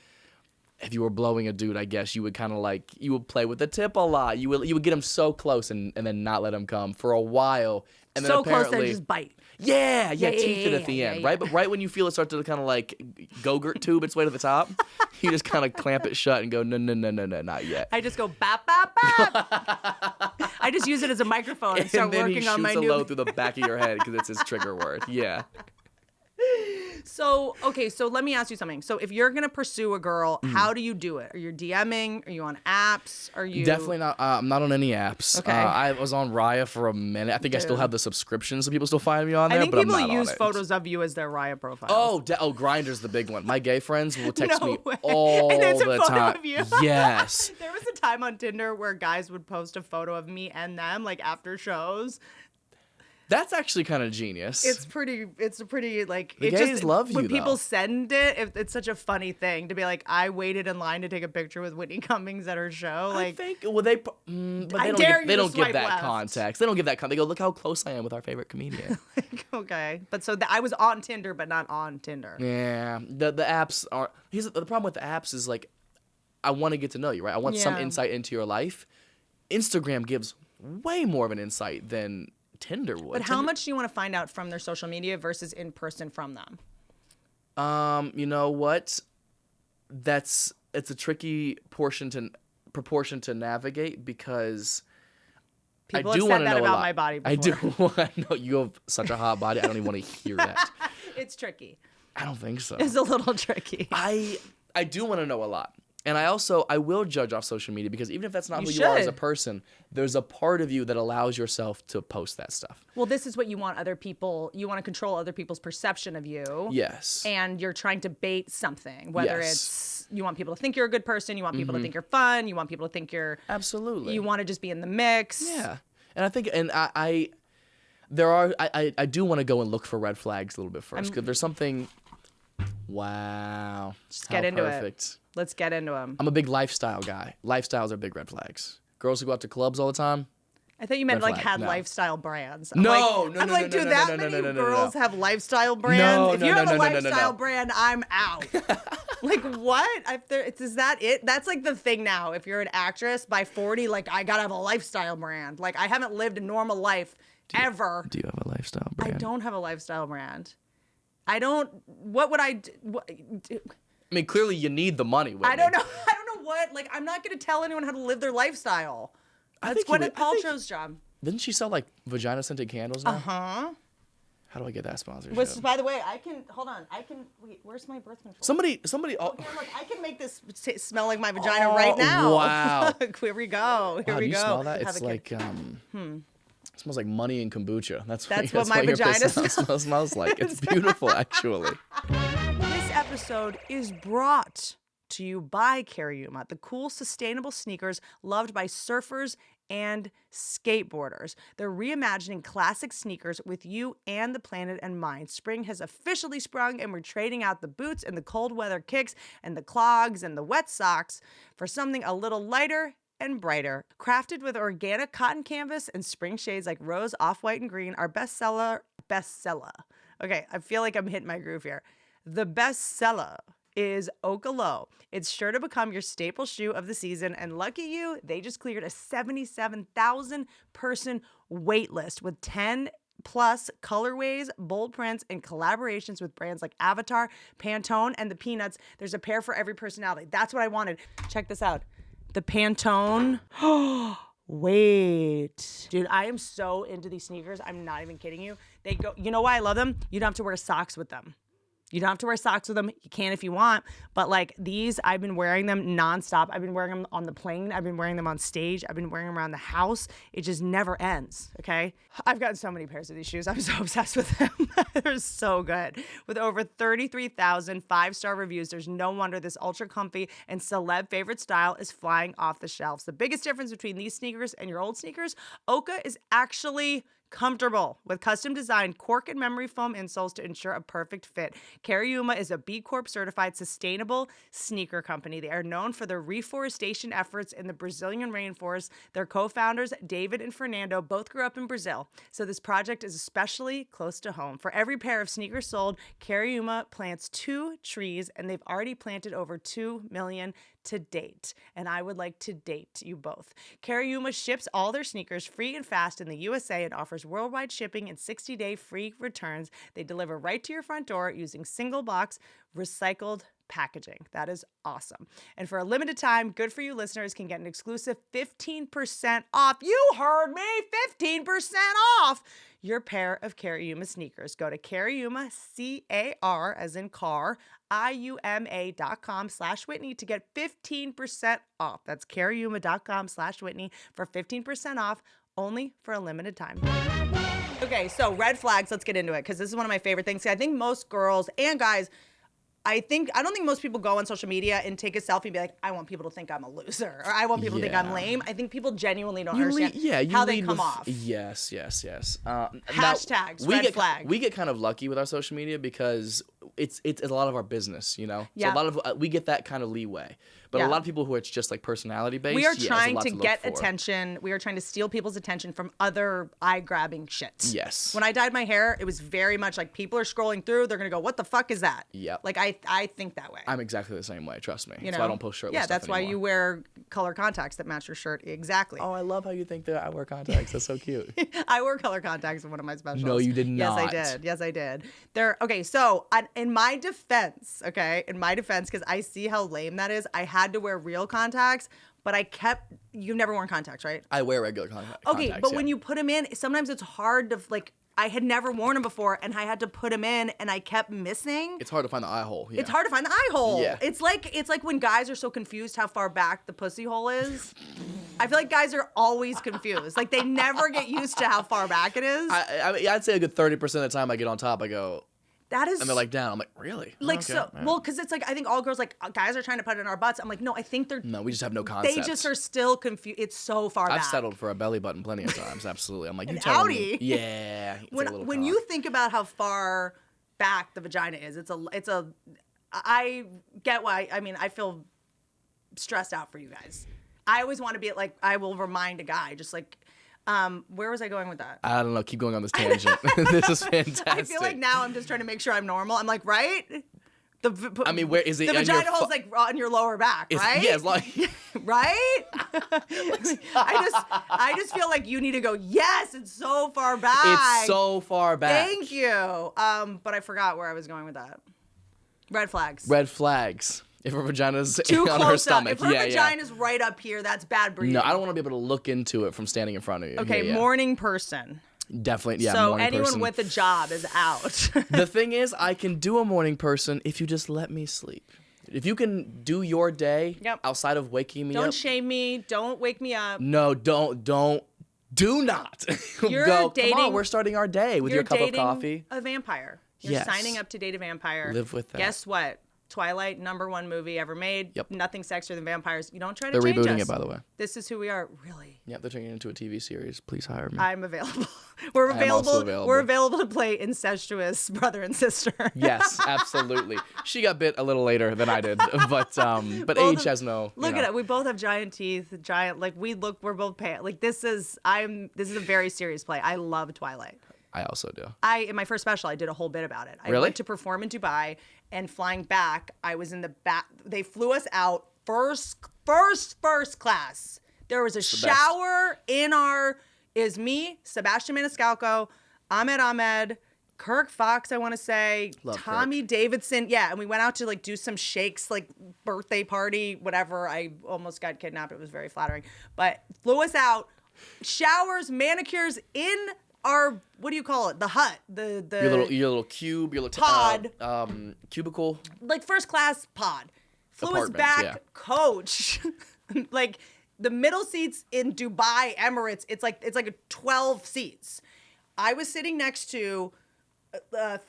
were blowing a dude, I guess you would kind of like, you would play with the tip a lot. You would get him so close and then not let him come for a while. And then So apparently, close that it just bite. Yeah, teeth it at the end, right? But right when you feel it start to kind of like Go-Gurt tube its way to the top, you just kind of clamp it shut and go, no, not yet. I just go bap, bap, bap. I just use it as a microphone and start And then working he on my shoots a new. low through the back of your head because it's his trigger word. Yeah. So let me ask you something. So if you're gonna pursue a girl, how do you do it? Are you DMing? Are you on apps? Are you Definitely not. I'm not on any apps. Okay. I was on Raya for a minute. I think I still have the subscription, so people still find me on there. I think but people I'm not use on it. photos of you as their Raya profile. Oh, Grindr's the big one. My gay friends will text No me way. all And it's a the photo time. of you. Yes. There was a time on Tinder where guys would post a photo of me and them like after shows. That's actually kind of genius. It's a pretty like The it gays just love you, when people though. send it. It's such a funny thing to be like, I waited in line to take a picture with Whitney Cummings at her show. I Like, think but they I don't dare give, you they to don't give swipe that left. context. They don't give that context. They go, look how close I am with our favorite comedian. okay, but so I was on Tinder, but not on Tinder. Yeah, the apps are. The problem with the apps is like, I want to get to know you, right? I want some Yeah. insight into your life. Instagram gives way more of an insight than Tinder would. But how much do you want to find out from their social media versus in person from them? You know what? It's a tricky proportion to navigate because People I do have want said to that know a about lot. my body I do. before. I know you have such a hot body. I don't even want to hear that. It's tricky. I don't think so. It's a little tricky. I do want to know a lot. And I will judge off social media because even if that's not You who you are as a should. person, there's a part of you that allows yourself to post that stuff. Well, this is what you want you want to control other people's perception of you. Yes. And you're trying to bait something, whether Yes. it's you want people to think you're a good person, you want people to think you're fun, you want people to think Absolutely. you want to just be in the mix. Yeah. And I think, and I do want to go and look for red flags a little bit first because there's something. Wow. Just get into perfect. it. Let's get into them. I'm a big lifestyle guy. Lifestyles are big red flags. Girls who go out to clubs all the time. I thought you meant Red like flag, had no. lifestyle brands. No, I'm no, I'm no, like, no, do no, that no, no, many no, no, no, girls no. have lifestyle brands? No, if no, you no, have a no, no, no, no. lifestyle brand, I'm out. Like what? Is that it? That's like the thing now. If you're an actress by 40, like I gotta have a lifestyle brand. Like I haven't lived a normal life ever. Do you have a lifestyle brand? I don't have a lifestyle brand. I don't. What would I do? I mean, clearly you need the money. Whitney. I don't know. I don't know what. Like I'm not gonna tell anyone how to live their lifestyle. That's think you Gwyneth would- I think- Paltrow's job. Didn't she sell like vagina scented candles now? Huh? How do I get that sponsorship? Which, by the way, I can hold on. I can wait. Where's my birth control? Somebody. Oh, Here, look, I can make this smell like my vagina right now. wow. Look, here we go. Here wow, we do you go. smell that? Have It's a like It smells like money and kombucha. That's That's what, what my your vagina piss smells like. It's beautiful, actually. This episode is brought to you by Cariuma, the cool, sustainable sneakers loved by surfers and skateboarders. They're reimagining classic sneakers with you and the planet in mind. Spring has officially sprung, and we're trading out the boots and the cold weather kicks and the clogs and the wet socks for something a little lighter and brighter. Crafted with organic cotton canvas and spring shades like rose, off-white, and green, our bestseller. Okay, I feel like I'm hitting my groove here. The bestseller is Oka Low. It's sure to become your staple shoe of the season, and lucky you, they just cleared a 77,000 person wait list with 10 plus colorways, bold prints, and collaborations with brands like Avatar, Pantone, and the Peanuts. There's a pair for every personality. That's what I wanted. Check this out. The Pantone. Wait. Dude, I am so into these sneakers. I'm not even kidding you. You know why I love them? You don't have to wear socks with them. You don't have to wear socks with them. You can if you want. But like these, I've been wearing them nonstop. I've been wearing them on the plane. I've been wearing them on stage. I've been wearing them around the house. It just never ends, okay? I've gotten so many pairs of these shoes. I'm so obsessed with them. They're so good. With over 33,000 five-star reviews, there's no wonder this ultra comfy and celeb favorite style is flying off the shelves. The biggest difference between these sneakers and your old sneakers, Oka is actually comfortable with custom-designed cork and memory foam insoles to ensure a perfect fit. Cariuma is a B Corp certified sustainable sneaker company. They are known for their reforestation efforts in the Brazilian rainforest. Their co-founders, David and Fernando, both grew up in Brazil, so this project is especially close to home. For every pair of sneakers sold, Cariuma plants 2 trees, and they've already planted over 2 million to date, and I would like to date you both. Cariuma ships all their sneakers free and fast in the USA and offers worldwide shipping and 60-day free returns. They deliver right to your front door using single box recycled packaging. That is awesome. And for a limited time, Good For You listeners can get an exclusive 15% off. You heard me, 15% off your pair of Cariuma sneakers. Go to Cariuma, C-A-R as in car, IUMA.com/Whitney to get 15% off. That's Cariuma.com/Whitney for 15% off, only for a limited time. Okay, so red flags, let's get into it, because this is one of my favorite things. I think most girls and guys, I don't think most people go on social media and take a selfie and be like, I want people to think I'm a loser, or I want people to think I'm lame. I think people genuinely don't understand how they come off. Yes. Hashtags, red flag. We get kind of lucky with our social media because it's a lot of our business, you know? Yeah. So a lot of we get that kind of leeway. But a lot of people who it's just like personality based. We are trying to get attention. We are trying to steal people's attention from other eye-grabbing shit. Yes. When I dyed my hair, it was very much like people are scrolling through. They're going to go, what the fuck is that? Yep. Like I think that way. I'm exactly the same way, trust me. You So know? I don't post shirtless Yeah, stuff that's why anymore. you wear color contacts that match your shirt exactly. Oh, I love how you think that I wear contacts. That's so cute. I wore color contacts in one of my specials. No, you did not. Yes, I did. Okay, so in my defense, because I see how lame that is, I had to wear real contacts, but you've never worn contacts, right? I wear regular contacts. Okay, but when you put them in, sometimes it's hard to, like, I had never worn them before, and I had to put them in, and I kept missing. It's hard to find the eye hole. Yeah. It's hard to find the eye hole. Yeah. It's like when guys are so confused how far back the pussy hole is. I feel like guys are always confused. Like, they never get used to how far back it is. I'd say a good 30% of the time I get on top, I go, that is, and they're like down. I'm like, really? like, Okay, so, yeah. well, because it's like, I think all girls, like, guys are trying to put it in our butts. I'm like, no, I think No, we just have no concept. they just are still confused. It's so far back. I've settled for a belly button plenty of times. Absolutely. I'm like, you An tell outie? me. Yeah. It's like a little When cock. you think about how far back the vagina is, I get why. I mean, I feel stressed out for you guys. I always want to be like, I will remind a guy, just like, where was I going with that? I don't know. Keep going on this tangent. This is fantastic. I feel like now I'm just trying to make sure I'm normal. I'm like, right? I mean, where is it? The on your vagina hole's like on your lower back, right? Yeah, as long. Right? I just feel like you need to go, yes, it's so far back. It's so far back. Thank you. But I forgot where I was going with that. Red flags. Red flags. If her vagina's Too on her close up. stomach. If her vagina's right up here, that's bad breathing. No, I don't want to be able to look into it from standing in front of you. Okay, Yeah. morning person. Definitely, yeah. So morning anyone person. with a job is out. The thing is, I can do a morning person if you just let me sleep. If you can do your day outside of waking me up. Don't shame me. Don't wake me up. No, do not. You're go, dating, come on, we're starting our day with your cup of coffee. A vampire. You're Yes. signing up to date a vampire. Live with that. Guess what? Twilight, #1 movie ever made. Yep. Nothing sexier than vampires. You don't try to They're change rebooting us. it, by the way. This is who we are. Really? Yeah, they're turning it into a TV series. Please hire me. I'm available. We're I am also available. available. We're available to play incestuous brother and sister. Yes, absolutely. She got bit a little later than I did, but age has no. Look at it. We both have we're both pale. Like this is a very serious play. I love Twilight. I also do. In my first special, I did a whole bit about it. I Really? went to perform in Dubai, and flying back, I was in the back. They flew us out first class. There was a shower in is me, Sebastian Maniscalco, Ahmed, Kirk Fox, I want to say, Love Tommy Davidson. Yeah, and we went out to like do some shakes, like birthday party, whatever. I almost got kidnapped. It was very flattering. But flew us out, showers, manicures in our, what do you call it? The hut, the your little cube, your little pod, cubicle, like first class pod. Flew us Apartment, back, yeah. coach, like the middle seats in Dubai Emirates. It's like a 12 seats. I was sitting next to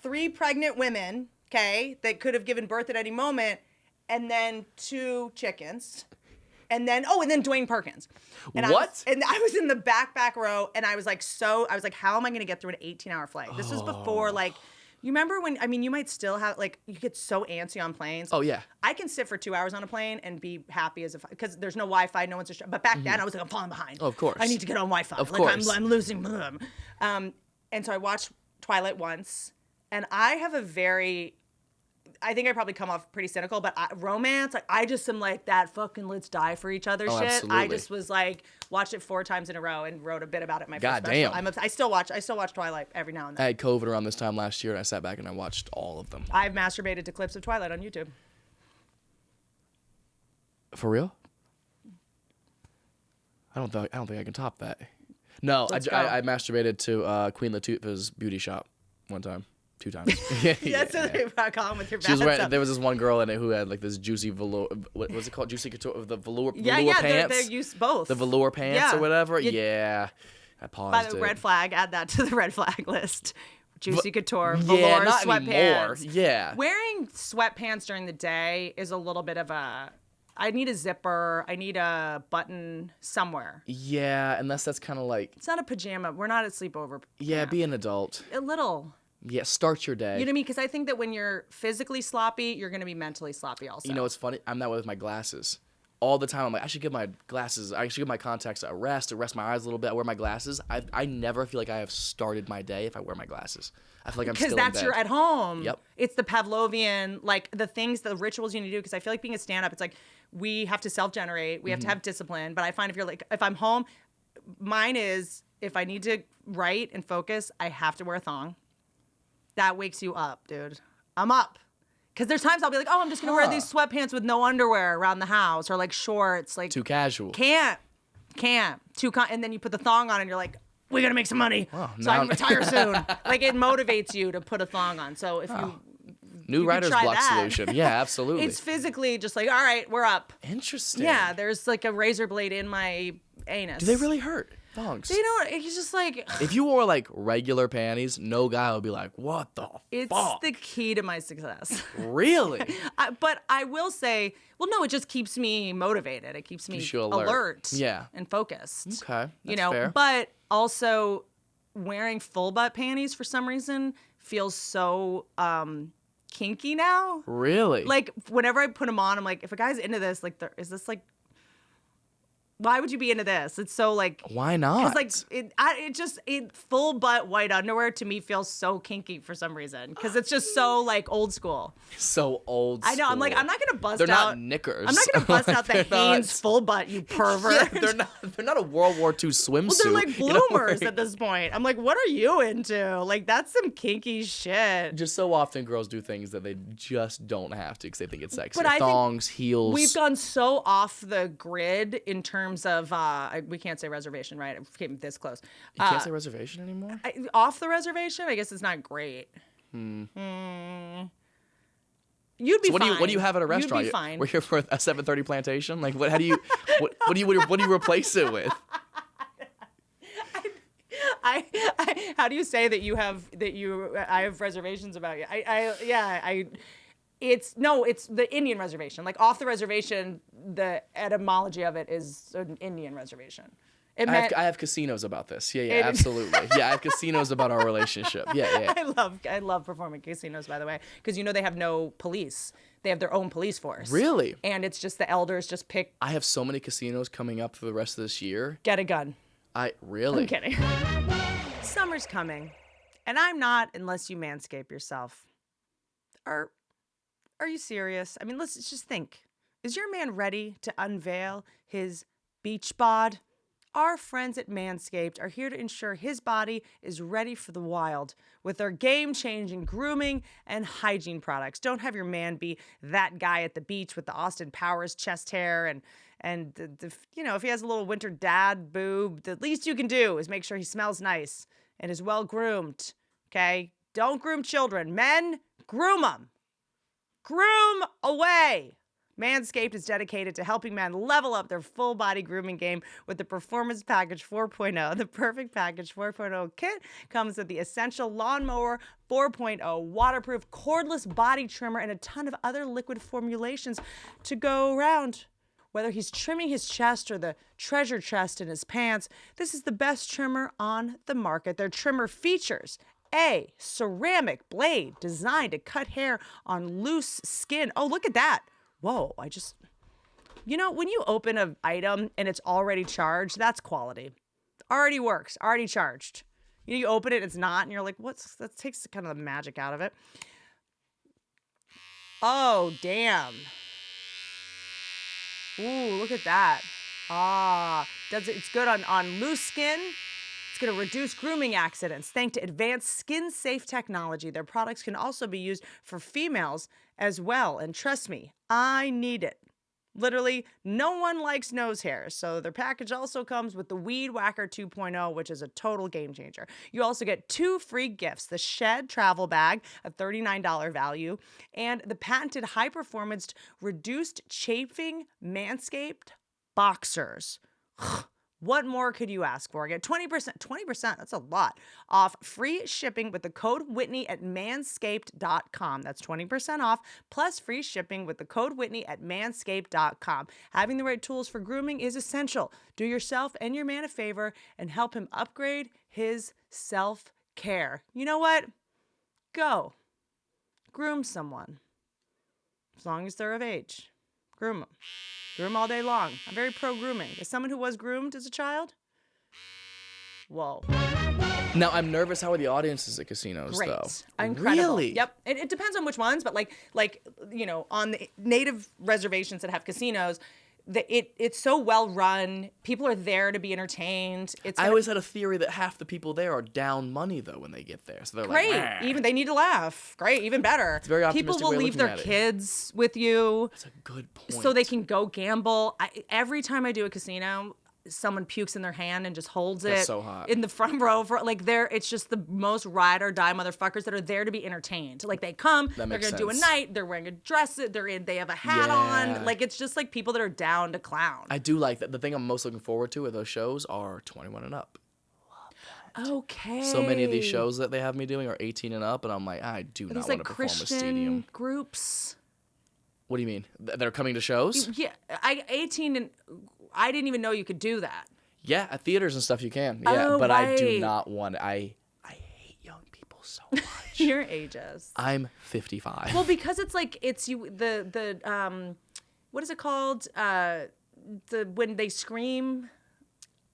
3 pregnant women, okay, that could have given birth at any moment, and then 2 chickens. And then Dwayne Perkins. And What? I was in the back row, and I was like, how am I going to get through an 18-hour flight? This was before, like, you remember when, I mean, you might still have, like, you get so antsy on planes. Oh, yeah. I can sit for 2 hours on a plane and be happy because there's no Wi-Fi, no one's but back then I was like, I'm falling behind. Oh, of course. I need to get on Wi-Fi. Of like, course. I'm losing. And so I watched Twilight once, and I have I think I probably come off pretty cynical, but romance, like, I just am like that fucking let's die for each other shit. Absolutely. I just was like, watched it 4 times in a row and wrote a bit about it in my God first damn. special. I still watch Twilight every now and I then. had COVID around this time last year, and I sat back and I watched all of them. I've masturbated to clips of Twilight on YouTube. For real? I don't think I can top that. No, Let's go. I masturbated to Queen Latifah's beauty shop one time. 2 times. That's what they call with your She was wearing, bathtub. there was this one girl in it who had like this juicy velour. What was it called? Juicy couture. The velour Yeah, pants. they're used both. The velour pants Yeah. or whatever. You- Yeah. I paused By the it. red flag, add that to the red flag list. Juicy couture, Yeah, velour not sweatpants. anymore. Yeah. Wearing sweatpants during the day is a little bit of I need a zipper. I need a button somewhere. Yeah, unless that's kind of like. It's not a pajama. We're not at sleepover. Yeah, camp. be an adult. A little. Yeah, start your day. You know what I mean? Because I think that when you're physically sloppy, you're going to be mentally sloppy also. You know what's funny? I'm that way with my glasses. All the time, I'm like, I should give my glasses, I should give my contacts a rest my eyes a little bit. I wear my glasses. I never feel like I have started my day if I wear my glasses. I feel like I'm still in bed. Because that's you're at home. Yep. It's the Pavlovian, like the rituals you need to do. Because I feel like being a stand-up, it's like we have to self-generate. We have to have discipline. But I find if I'm home, mine is if I need to write and focus, I have to wear a thong. That wakes you up, dude. I'm up. Because there's times I'll be like, oh, I'm just going to wear these sweatpants with no underwear around the house or like shorts. Like Too casual. Can't. And then you put the thong on and you're like, we got to make some money. Wow, so I now- can retire soon. Like it motivates you to put a thong on. So if New you could writer's try block that. solution. Yeah, absolutely. it's physically just like, all right, we're up. Interesting. Yeah, there's like a razor blade in my anus. Do they really hurt? Thongs. They don't. It's just like, If you wore like regular panties, no guy would be like, what the it's fuck? the key to my success. Really? But I will say, well, no, it just keeps me motivated. It keeps me Keeps you alert. Yeah. and focused. Okay, you that's know, fair. but also wearing full butt panties for some reason feels so kinky now. Really? Like whenever I put them on, I'm like, if a guy's into this, like, is this like, why would you be into this? It's so like, Why not? because like full butt white underwear to me feels so kinky for some reason because it's just so like old school. So old I know. I'm like, school. I'm not gonna bust They're out. not knickers. I'm not gonna bust out the They're not- Hanes full butt, you pervert. Yeah, they're not a World War II swimsuit. Well, they're like You know, bloomers like- at this point. I'm like, what are you into? Like, that's some kinky shit. Just so often girls do things that they just don't have to because they think it's sexy. But I think Thongs, heels. We've gone so off the grid in terms of we can't say reservation, right? I came this close. You can't say reservation anymore? Off the reservation, I guess it's not great. You'd be So what fine. do you have at a restaurant? You'd be fine. We're here for a 7:30 plantation. Like what? How do you what do you replace it with? How do you say that I have reservations about you? It's the Indian reservation. Like off the reservation, the etymology of it is an Indian reservation. I have casinos about this. Yeah, absolutely. Yeah, I have casinos about our relationship. Yeah. I love performing casinos, by the way, because they have no police. They have their own police force. Really? And it's just the elders just pick. I have so many casinos coming up for the rest of this year. Get a gun. Really? I'm kidding. Summer's coming, and I'm not unless you manscape yourself. Are you serious? I mean, let's just think. Is your man ready to unveil his beach bod? Our friends at Manscaped are here to ensure his body is ready for the wild with their game-changing grooming and hygiene products. Don't have your man be that guy at the beach with the Austin Powers chest hair and if he has a little winter dad boob, the least you can do is make sure he smells nice and is well groomed. Okay? Don't groom children. Men, groom them. Groom away. Manscaped is dedicated to helping men level up their full body grooming game with the Performance Package 4.0. The Perfect Package 4.0 kit comes with the Essential Lawnmower 4.0 waterproof cordless body trimmer and a ton of other liquid formulations to go around. Whether he's trimming his chest or the treasure chest in his pants, this is the best trimmer on the market. Their trimmer features a ceramic blade designed to cut hair on loose skin. Oh, look at that. Whoa, when you open an item and it's already charged, that's quality. Already works, already charged. You open it, it's not, and you're like, that takes kind of the magic out of it. Oh, damn. Ooh, look at that. It's good on loose skin. It's going to reduce grooming accidents thanks to advanced skin-safe technology. Their products can also be used for females as well. And trust me, I need it. Literally, no one likes nose hairs, so their package also comes with the Weed Whacker 2.0, which is a total game changer. You also get 2 free gifts, the Shed Travel Bag, a $39 value, and the patented high-performance reduced chafing Manscaped Boxers. What more could you ask for? Get 20%, that's a lot, off free shipping with the code Whitney at manscaped.com. That's 20% off, plus free shipping with the code Whitney at manscaped.com. Having the right tools for grooming is essential. Do yourself and your man a favor and help him upgrade his self-care. You know what? Go. Groom someone. As long as they're of age. Groom them. Groom all day long. I'm very pro-grooming. As someone who was groomed as a child, whoa. Now, I'm nervous. How are the audiences at casinos, Great. though? Incredible. Really? Yep. It depends on which ones, but on the native reservations that have casinos, it's so well run. People are there to be entertained. I always had a theory that half the people there are down money, though, when they get there. So they're great. like, Even they need to laugh. Great. Even better. It's a very optimistic People will way of leave looking their at it. kids with you. That's a good point. So they can go gamble. Every time I do a casino, someone pukes in their hand and just holds That's it so hot. in the front row it's just the most ride or die motherfuckers that are there to be entertained. Like they come, they're gonna do a night, they're wearing a dress, they have a hat on. Like it's just like people that are down to clown. I do like that. The thing I'm most looking forward to at those shows are 21 and up. Okay. So many of these shows that they have me doing are 18 and up, and I'm like, I do not want to perform a stadium. Groups. What do you mean? They're coming to shows? Yeah, 18 and I didn't even know you could do that. Yeah, at theaters and stuff you can. Yeah, but I do not want. I hate young people so much. Your ages. I'm 55. Well, because it's like what is it called? When they scream,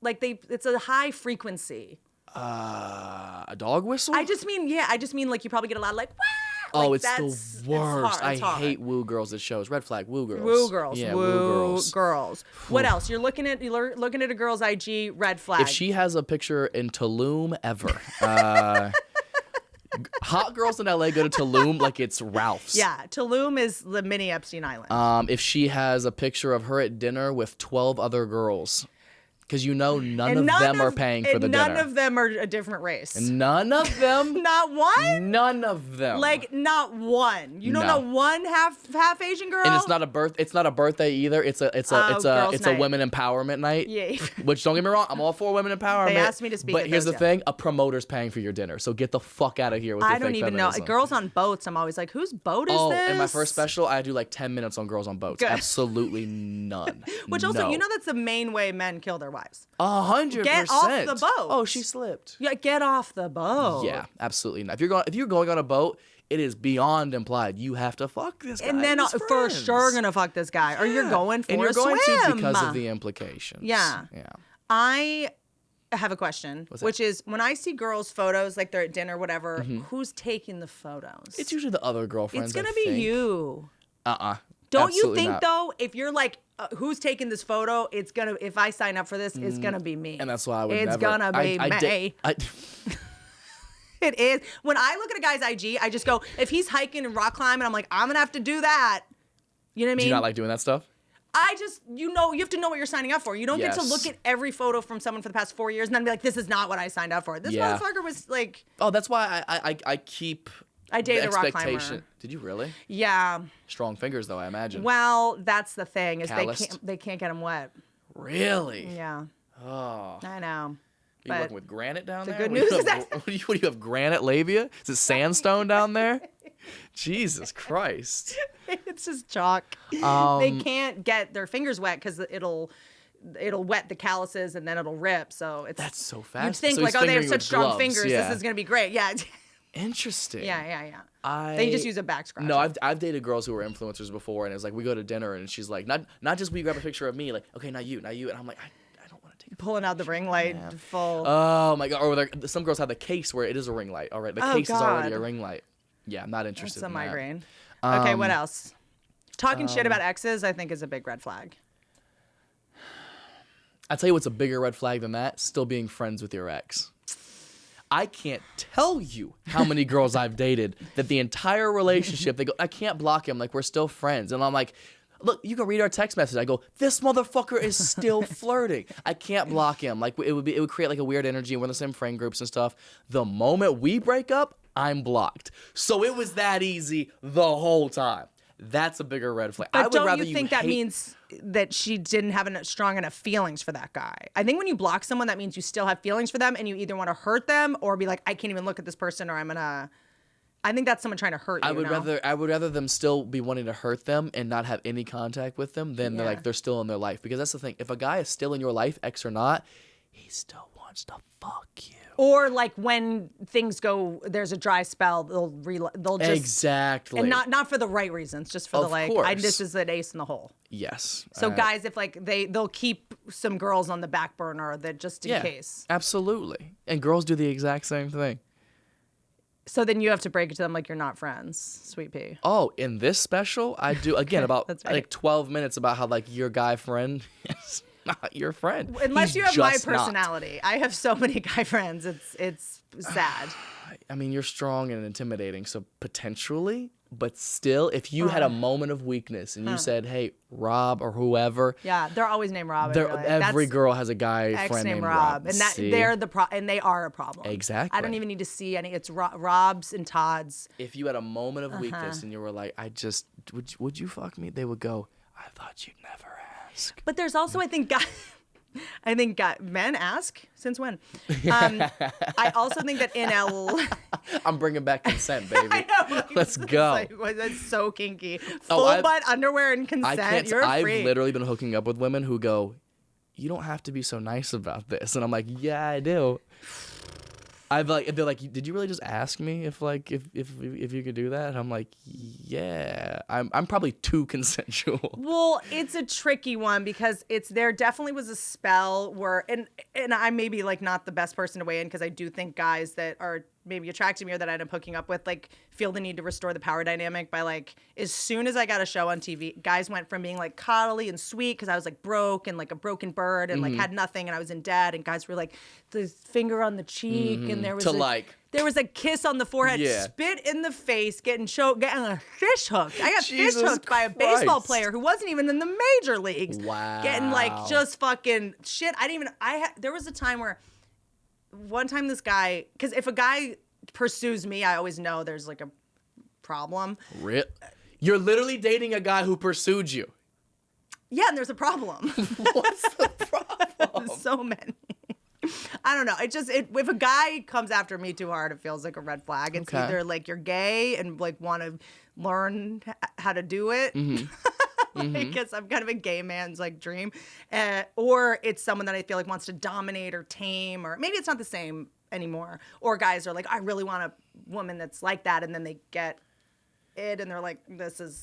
it's a high frequency. A dog whistle? I just mean like you probably get a lot of like, wah! Oh, like, it's the worst. It's hard. I hate woo girls at shows. Red flag, woo girls. Woo girls. Yeah, woo girls. What else? You're looking at a girl's IG, red flag. If she has a picture in Tulum ever, hot girls in LA go to Tulum like it's Ralph's. Yeah, Tulum is the mini Epstein Island. If she has a picture of her at dinner with 12 other girls. Because none of them are paying for the dinner. None of them are a different race. None of them. Not one? None of them. Like not one. You don't know one half Asian girl? And it's not a birthday either. It's a women empowerment night. Yeah. Which don't get me wrong, I'm all for women empowerment. They asked me to speak. But here's the thing, a promoter's paying for your dinner. So get the fuck out of here with your fake I don't even feminism. know. Girls on boats, I'm always like, whose boat is this? In my first special, I do like 10 minutes on girls on boats. Good. Absolutely none. Which also, that's the main way men kill their wives. 100%. Get off the boat. Oh, she slipped. Yeah, get off the boat. Yeah, absolutely not. If you're going on a boat, it is beyond implied you have to fuck this guy. And then for sure gonna fuck this guy, or you're going for and you're a going swim. to because of the implications. Yeah. I have a question, which is when I see girls' photos, like they're at dinner, whatever. Who's taking the photos? It's usually the other girlfriends. It's gonna be you. Don't Absolutely you think not. though? If you're like, who's taking this photo? It's gonna. If I sign up for this, it's gonna be me. And that's why I would It's never. gonna be me. It is. When I look at a guy's IG, I just go, if he's hiking and rock climbing, I'm like, I'm gonna have to do that. You know what I mean? Do you not like doing that stuff? I just, you have to know what you're signing up for. You don't get to look at every photo from someone for the past 4 years and then be like, this is not what I signed up for. This motherfucker was like. Oh, that's why I keep. I dated a rock climber. Did you really? Yeah. Strong fingers, though, I imagine. Well, that's the thing is Calloused? they can't get them wet. Really? Yeah. Oh. I know. Are you working with granite down there? The good news is that what do you have? Granite labia? Is it sandstone down there? Jesus Christ. It's just chalk. They can't get their fingers wet because it'll wet the calluses and then it'll rip. So That's so fast. You'd think So like, he's oh, they have fingering such with strong gloves, fingers. yeah. This is gonna be great. Yeah. Interesting. Yeah. They just use a back scratcher. No, I've dated girls who were influencers before, and it's like we go to dinner, and she's like, not just will you grab a picture of me, like, okay, not you, and I'm like, I don't want to take a pulling out the ring light full. Oh my god! Or some girls have the case where it is a ring light. All right, the case is already a ring light. Yeah, I'm not interested. That's a in migraine. That. Okay, what else? Talking shit about exes, I think, is a big red flag. I'll tell you what's a bigger red flag than that: still being friends with your ex. I can't tell you how many girls I've dated that the entire relationship, they go, I can't block him, like, we're still friends. And I'm like, look, you can read our text message. I go, this motherfucker is still flirting. I can't block him. Like, it would create like a weird energy, and we're in the same friend groups and stuff. The moment we break up, I'm blocked. So it was that easy the whole time. That's a bigger red flag. But I would don't rather you think that hate... means that she didn't have strong enough feelings for that guy? I think when you block someone, that means you still have feelings for them, and you either want to hurt them or be like, I can't even look at this person, or I'm gonna. I think that's someone trying to hurt you. I would rather them still be wanting to hurt them and not have any contact with them than they're still in their life. Because that's the thing. If a guy is still in your life, ex or not, he still wants to fuck you. Or like when things go, there's a dry spell, they'll just exactly, and not for the right reasons, just for this is an ace in the hole. Yes. So guys, if like they'll keep some girls on the back burner that just in case. Absolutely, and girls do the exact same thing. So then you have to break it to them like you're not friends, sweet pea. Oh, in this special, I do again about That's right. like 12 minutes about how like your guy friend is not your friend. Unless He's you have my just not. personality. I have so many guy friends. It's sad. I mean, you're strong and intimidating, so potentially, but still, if you had a moment of weakness and you said, "Hey, Rob," or whoever, yeah, they're always named Rob. I feel like. Every girl has a guy ex friend named Rob, and See? they're and they are a problem. Exactly. I don't even need to see any. It's Rob's and Todd's. If you had a moment of weakness and you were like, "I just would you fuck me?" They would go, "I thought you'd never ask." But there's also, I think, men ask since when? I also think that in I'm bringing back consent, baby. I know. Let's go. That's so kinky. Full butt underwear and consent. I've literally been hooking up with women who go, "You don't have to be so nice about this," and I'm like, "Yeah, I do." They're like, "Did you really just ask me if you could do that?" And I'm like, "Yeah, I'm probably too consensual." Well, it's a tricky one because there definitely was a spell where, and I may be like not the best person to weigh in because I do think guys that are maybe attracted to me or that I end up hooking up with like feel the need to restore the power dynamic by like as soon as I got a show on TV, guys went from being like coddly and sweet because I was like broke and like a broken bird and like had nothing and I was in debt, and guys were like the finger on the cheek and there was there was a kiss on the forehead, spit in the face, getting a fish hooked. I got fish hooked by a baseball player who wasn't even in the major leagues. Wow. Getting like just fucking shit. There was a time where one time this guy, because if a guy pursues me, I always know there's like a problem. You're literally dating a guy who pursued you. Yeah, and there's a problem. What's the problem? So many. I don't know. If a guy comes after me too hard, it feels like a red flag. It's either like you're gay and like want to learn how to do it. Because I'm kind of a gay man's like dream, or it's someone that I feel like wants to dominate or tame, or maybe it's not the same anymore. Or guys are like, I really want a woman that's like that, and then they get it, and they're like,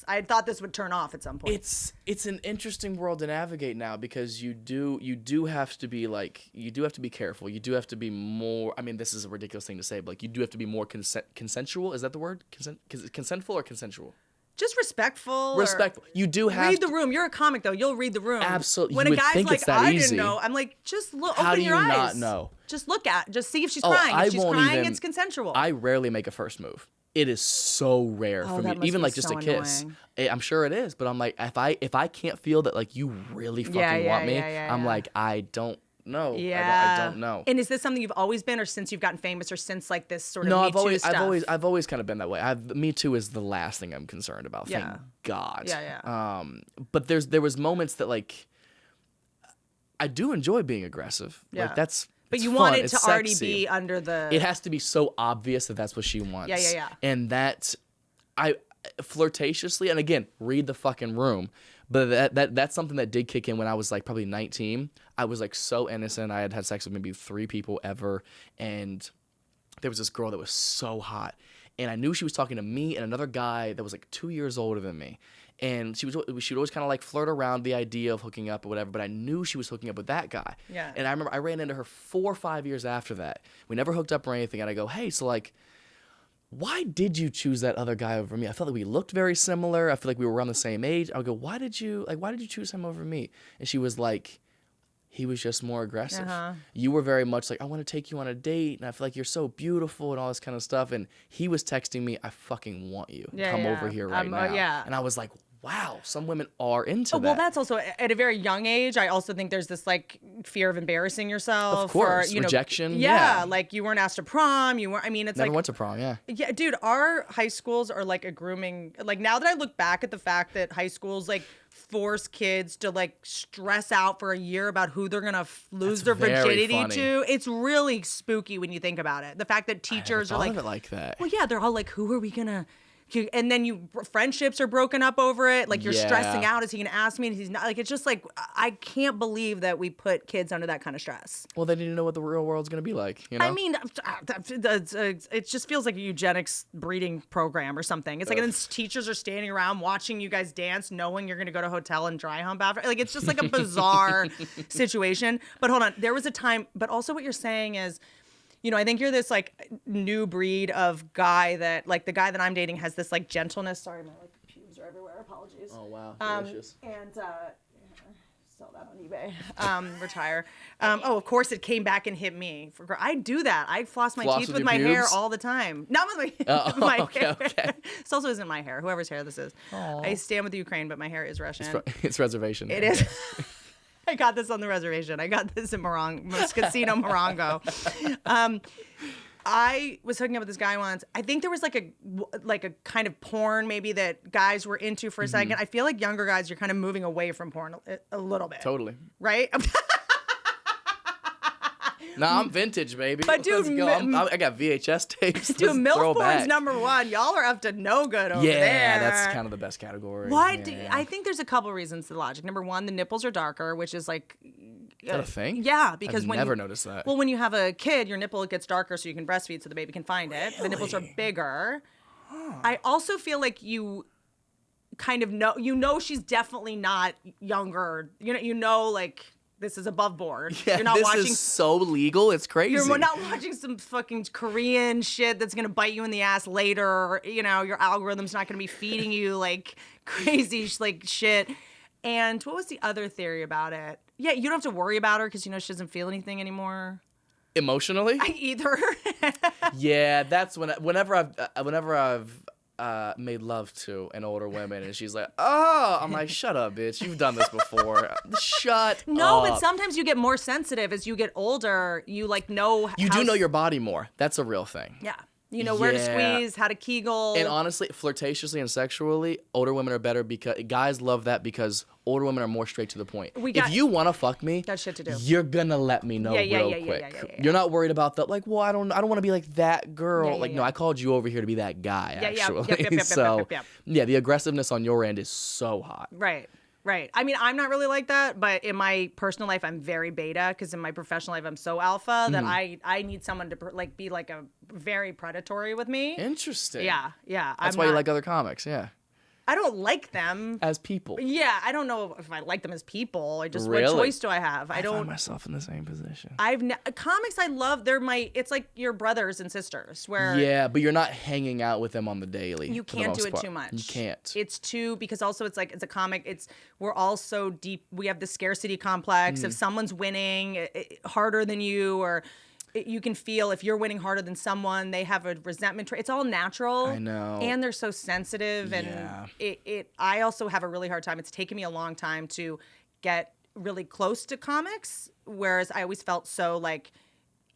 I thought this would turn off at some point. It's an interesting world to navigate now because you do have to be careful. You do have to be more. I mean, this is a ridiculous thing to say, but like you do have to be more consensual. Is that the word? Consentful or consensual? Just respectful. Respectful. You do have read the room. You're a comic, though. You'll read the room. Absolutely. When you a guy's think like, it's that I easy. didn't know, I'm like, just look. How open do your you eyes. not know? Just look just see if she's crying. If she's crying, it's consensual. I rarely make a first move. It is so rare for me, even like just a kiss. I'm sure it is, but I'm like, if I can't feel that like you really fucking want me, I'm like, I don't know. Yeah. I don't know. And is this something you've always been, or since you've gotten famous, or since like this sort of No, Me Too stuff? I've always kind of been that way. Me Too is the last thing I'm concerned about. Thank God. Yeah. But there was moments that like I do enjoy being aggressive. Yeah. Like that's. But you fun. want it It's to already sexy. be under the. It has to be so obvious that that's what she wants. Yeah. And that I flirtatiously, and again, read the fucking room. But that's something that did kick in when I was like probably 19. I was like so innocent. I had sex with maybe 3 people ever, and there was this girl that was so hot, and I knew she was talking to me and another guy that was like 2 years older than me. And she would always kind of like flirt around the idea of hooking up or whatever, but I knew she was hooking up with that guy. Yeah. And I remember I ran into her 4 or 5 years after that. We never hooked up or anything, and I go, hey, so like, why did you choose that other guy over me? I felt like we looked very similar. I feel like we were around the same age. I would go, why did you choose him over me? And she was like, he was just more aggressive. You were very much like, I want to take you on a date, and I feel like you're so beautiful and all this kind of stuff. And he was texting me, I fucking want you. Come over here right now. And I was like, wow, some women are into that. Well, that's also at a very young age. I also think there's this like fear of embarrassing yourself. Of course, or, rejection. Yeah, like you weren't asked to prom. You weren't. I mean, it's never like went to prom. Yeah. Yeah, dude, our high schools are like a grooming. Like now that I look back at the fact that high schools like force kids to like stress out for a year about who they're gonna lose their virginity to, it's really spooky when you think about it. The fact that teachers are like, of it like that. Well, yeah, they're all like, who are we gonna? And then friendships are broken up over it. Like you're stressing out. Is he gonna ask me? And he's not. Like it's just like I can't believe that we put kids under that kind of stress. Well, they need to know what the real world's gonna be like. You know. I mean, it just feels like a eugenics breeding program or something. It's like, and then teachers are standing around watching you guys dance, knowing you're gonna go to a hotel and dry hump after. Like it's just like a bizarre situation. But hold on, there was a time. But also, what you're saying is, I think you're this like new breed of guy that like the guy that I'm dating has this like gentleness. Sorry, my like pubes are everywhere. Apologies. Oh wow, delicious. And sell that on eBay. Retire. Of course it came back and hit me. I do that. I floss my teeth with my hair all the time. Not with my hair. Okay. This also isn't my hair. Whoever's hair this is. Aww. I stand with Ukraine, but my hair is Russian. It's reservation. It is. I got this on the reservation. I got this in Casino Morongo. I was hooking up with this guy once. I think there was like a kind of porn maybe that guys were into for a second. I feel like younger guys, you're kind of moving away from porn a little bit. Totally. Right? Nah, I'm vintage, baby. But dude, I got VHS tapes. Dude, MILF porn's #1. Y'all are up to no good over there. Yeah, that's kind of the best category. Why? Yeah. I think there's a couple reasons to the logic. #1, the nipples are darker, which is like... Is that a thing? Yeah, because I've never noticed that. Well, when you have a kid, your nipple gets darker so you can breastfeed so the baby can find it. The nipples are bigger. I also feel like you kind of know she's definitely not younger. Like... This is above board. Yeah, you're not this watching is so legal. It's crazy. You're not watching some fucking Korean shit that's gonna bite you in the ass later. Your algorithm's not gonna be feeding you like crazy like shit. And what was the other theory about it? Yeah, you don't have to worry about her because she doesn't feel anything anymore. Emotionally? Either. Yeah, that's whenever I've made love to an older woman and she's like, oh, I'm like, shut up, bitch. You've done this before. Shut up. No, but sometimes you get more sensitive as you get older. You like know. You do know your body more. That's a real thing. Yeah. You know where to squeeze, how to kegel. And honestly, flirtatiously and sexually, older women are better because guys love that because older women are more straight to the point. If you want to fuck me, got shit to do. You're gonna let me know real quick. Yeah. You're not worried about that. Like, well, I don't want to be like that girl. No, I called you over here to be that guy. Actually, yeah, the aggressiveness on your end is so hot. Right. I mean, I'm not really like that, but in my personal life, I'm very beta because in my professional life, I'm so alpha that I need someone to be like a very predatory with me. Interesting. Yeah. That's why you like other comics, yeah. I don't like them as people. Yeah, I don't know if I like them as people. What choice do I have? I don't find myself in the same position. Comics I love. It's like your brothers and sisters. Yeah, but you're not hanging out with them on the daily. You can't do it too much. You can't. It's too because also it's like it's a comic. We're all so deep. We have the scarcity complex. If someone's winning harder than you or. You can feel if you're winning harder than someone, they have a resentment trait. It's all natural. I know. And they're so sensitive. And I also have a really hard time. It's taken me a long time to get really close to comics, whereas I always felt so like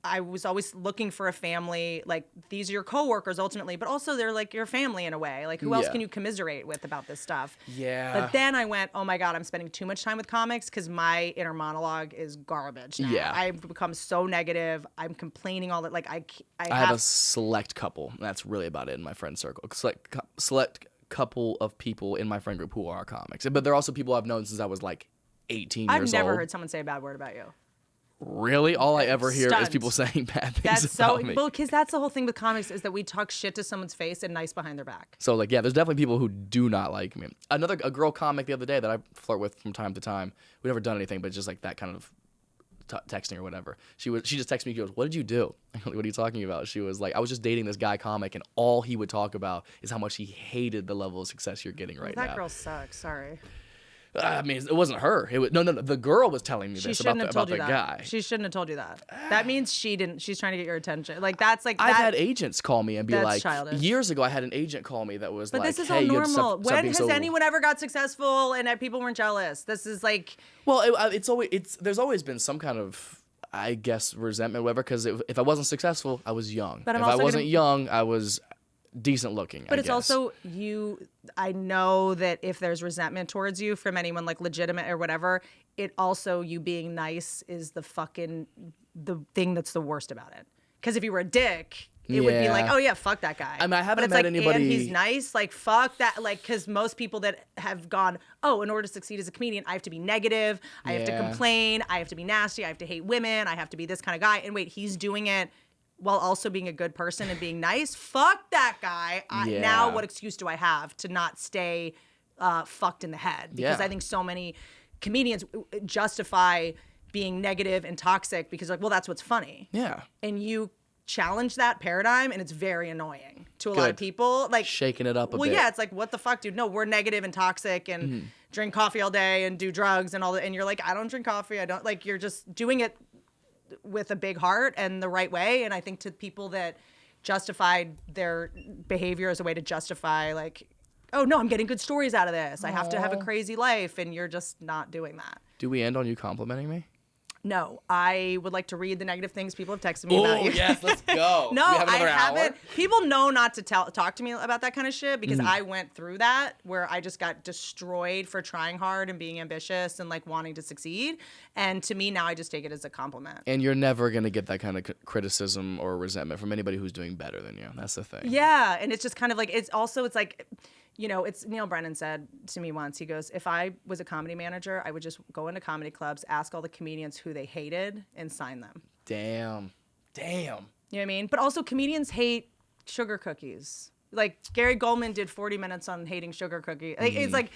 I was always looking for a family. Like, these are your coworkers ultimately, but also they're like your family in a way. Like, who else can you commiserate with about this stuff? Yeah. But then I went, oh my God, I'm spending too much time with comics because my inner monologue is garbage now. Yeah. I've become so negative. I'm complaining all that. Like, I have a select couple. That's really about it in my friend circle. Select couple of people in my friend group who are comics. But they're also people I've known since I was like 18 years old. I've never heard someone say a bad word about you. Really? All I ever hear is people saying bad things about me. Well, because that's the whole thing with comics is that we talk shit to someone's face and nice behind their back. So, like, yeah, there's definitely people who do not like me. A girl comic the other day that I flirt with from time to time. We've never done anything, but just like that kind of texting or whatever. She just texted me. She goes, "What did you do?" I'm like, "What are you talking about?" She was like, "I was just dating this guy comic, and all he would talk about is how much he hated the level of success you're getting right now." That girl sucks. Sorry. I mean, it wasn't her. It was no. The girl was telling me this about the guy. She shouldn't have told you that. That means she didn't. She's trying to get your attention. Like, that's like. I've had agents call me and be like, childish. Years ago, I had an agent call me that was but like, this is "Hey, all normal. When has so... anyone ever got successful and people weren't jealous? This is like. Well, there's always been some kind of, I guess, resentment, whatever. Because if I wasn't successful, I was young. But if I wasn't young, I was decent looking. But it's also I know that if there's resentment towards you from anyone like legitimate or whatever, it also, you being nice is the thing that's the worst about it. Because if you were a dick, it would be like, oh yeah, fuck that guy. I mean, I haven't met anybody. And he's nice, like, fuck that. Like, because most people that have gone, oh, in order to succeed as a comedian, I have to be negative, I have to complain, I have to be nasty, I have to hate women, I have to be this kind of guy. And wait, he's doing it while also being a good person and being nice. Fuck that guy. Now what excuse do I have to not stay fucked in the head? Because I think so many comedians justify being negative and toxic because, like, well, that's what's funny. Yeah. And you challenge that paradigm, and it's very annoying to a lot of people. Like, shaking it up a bit. Well, yeah, it's like, what the fuck, dude? No, we're negative and toxic and drink coffee all day and do drugs and all that. And you're like, I don't drink coffee. I don't, like, you're just doing it with a big heart and the right way. And I think to people that justified their behavior as a way to justify, like, oh no, I'm getting good stories out of this, I have to have a crazy life, and you're just not doing that. Do we end on you complimenting me? No, I would like to read the negative things people have texted me about you. Oh, yes, let's go. No, I haven't. People know not to talk to me about that kind of shit because I went through that where I just got destroyed for trying hard and being ambitious and, like, wanting to succeed. And to me now, I just take it as a compliment. And you're never going to get that kind of criticism or resentment from anybody who's doing better than you. That's the thing. Yeah, and it's just kind of like, it's like, you know, it's Neil Brennan said to me once, he goes, if I was a comedy manager, I would just go into comedy clubs, ask all the comedians who they hated, and sign them. Damn. You know what I mean? But also, comedians hate sugar cookies. Like, Gary Goldman did 40 minutes on hating sugar cookies. Like, it's like,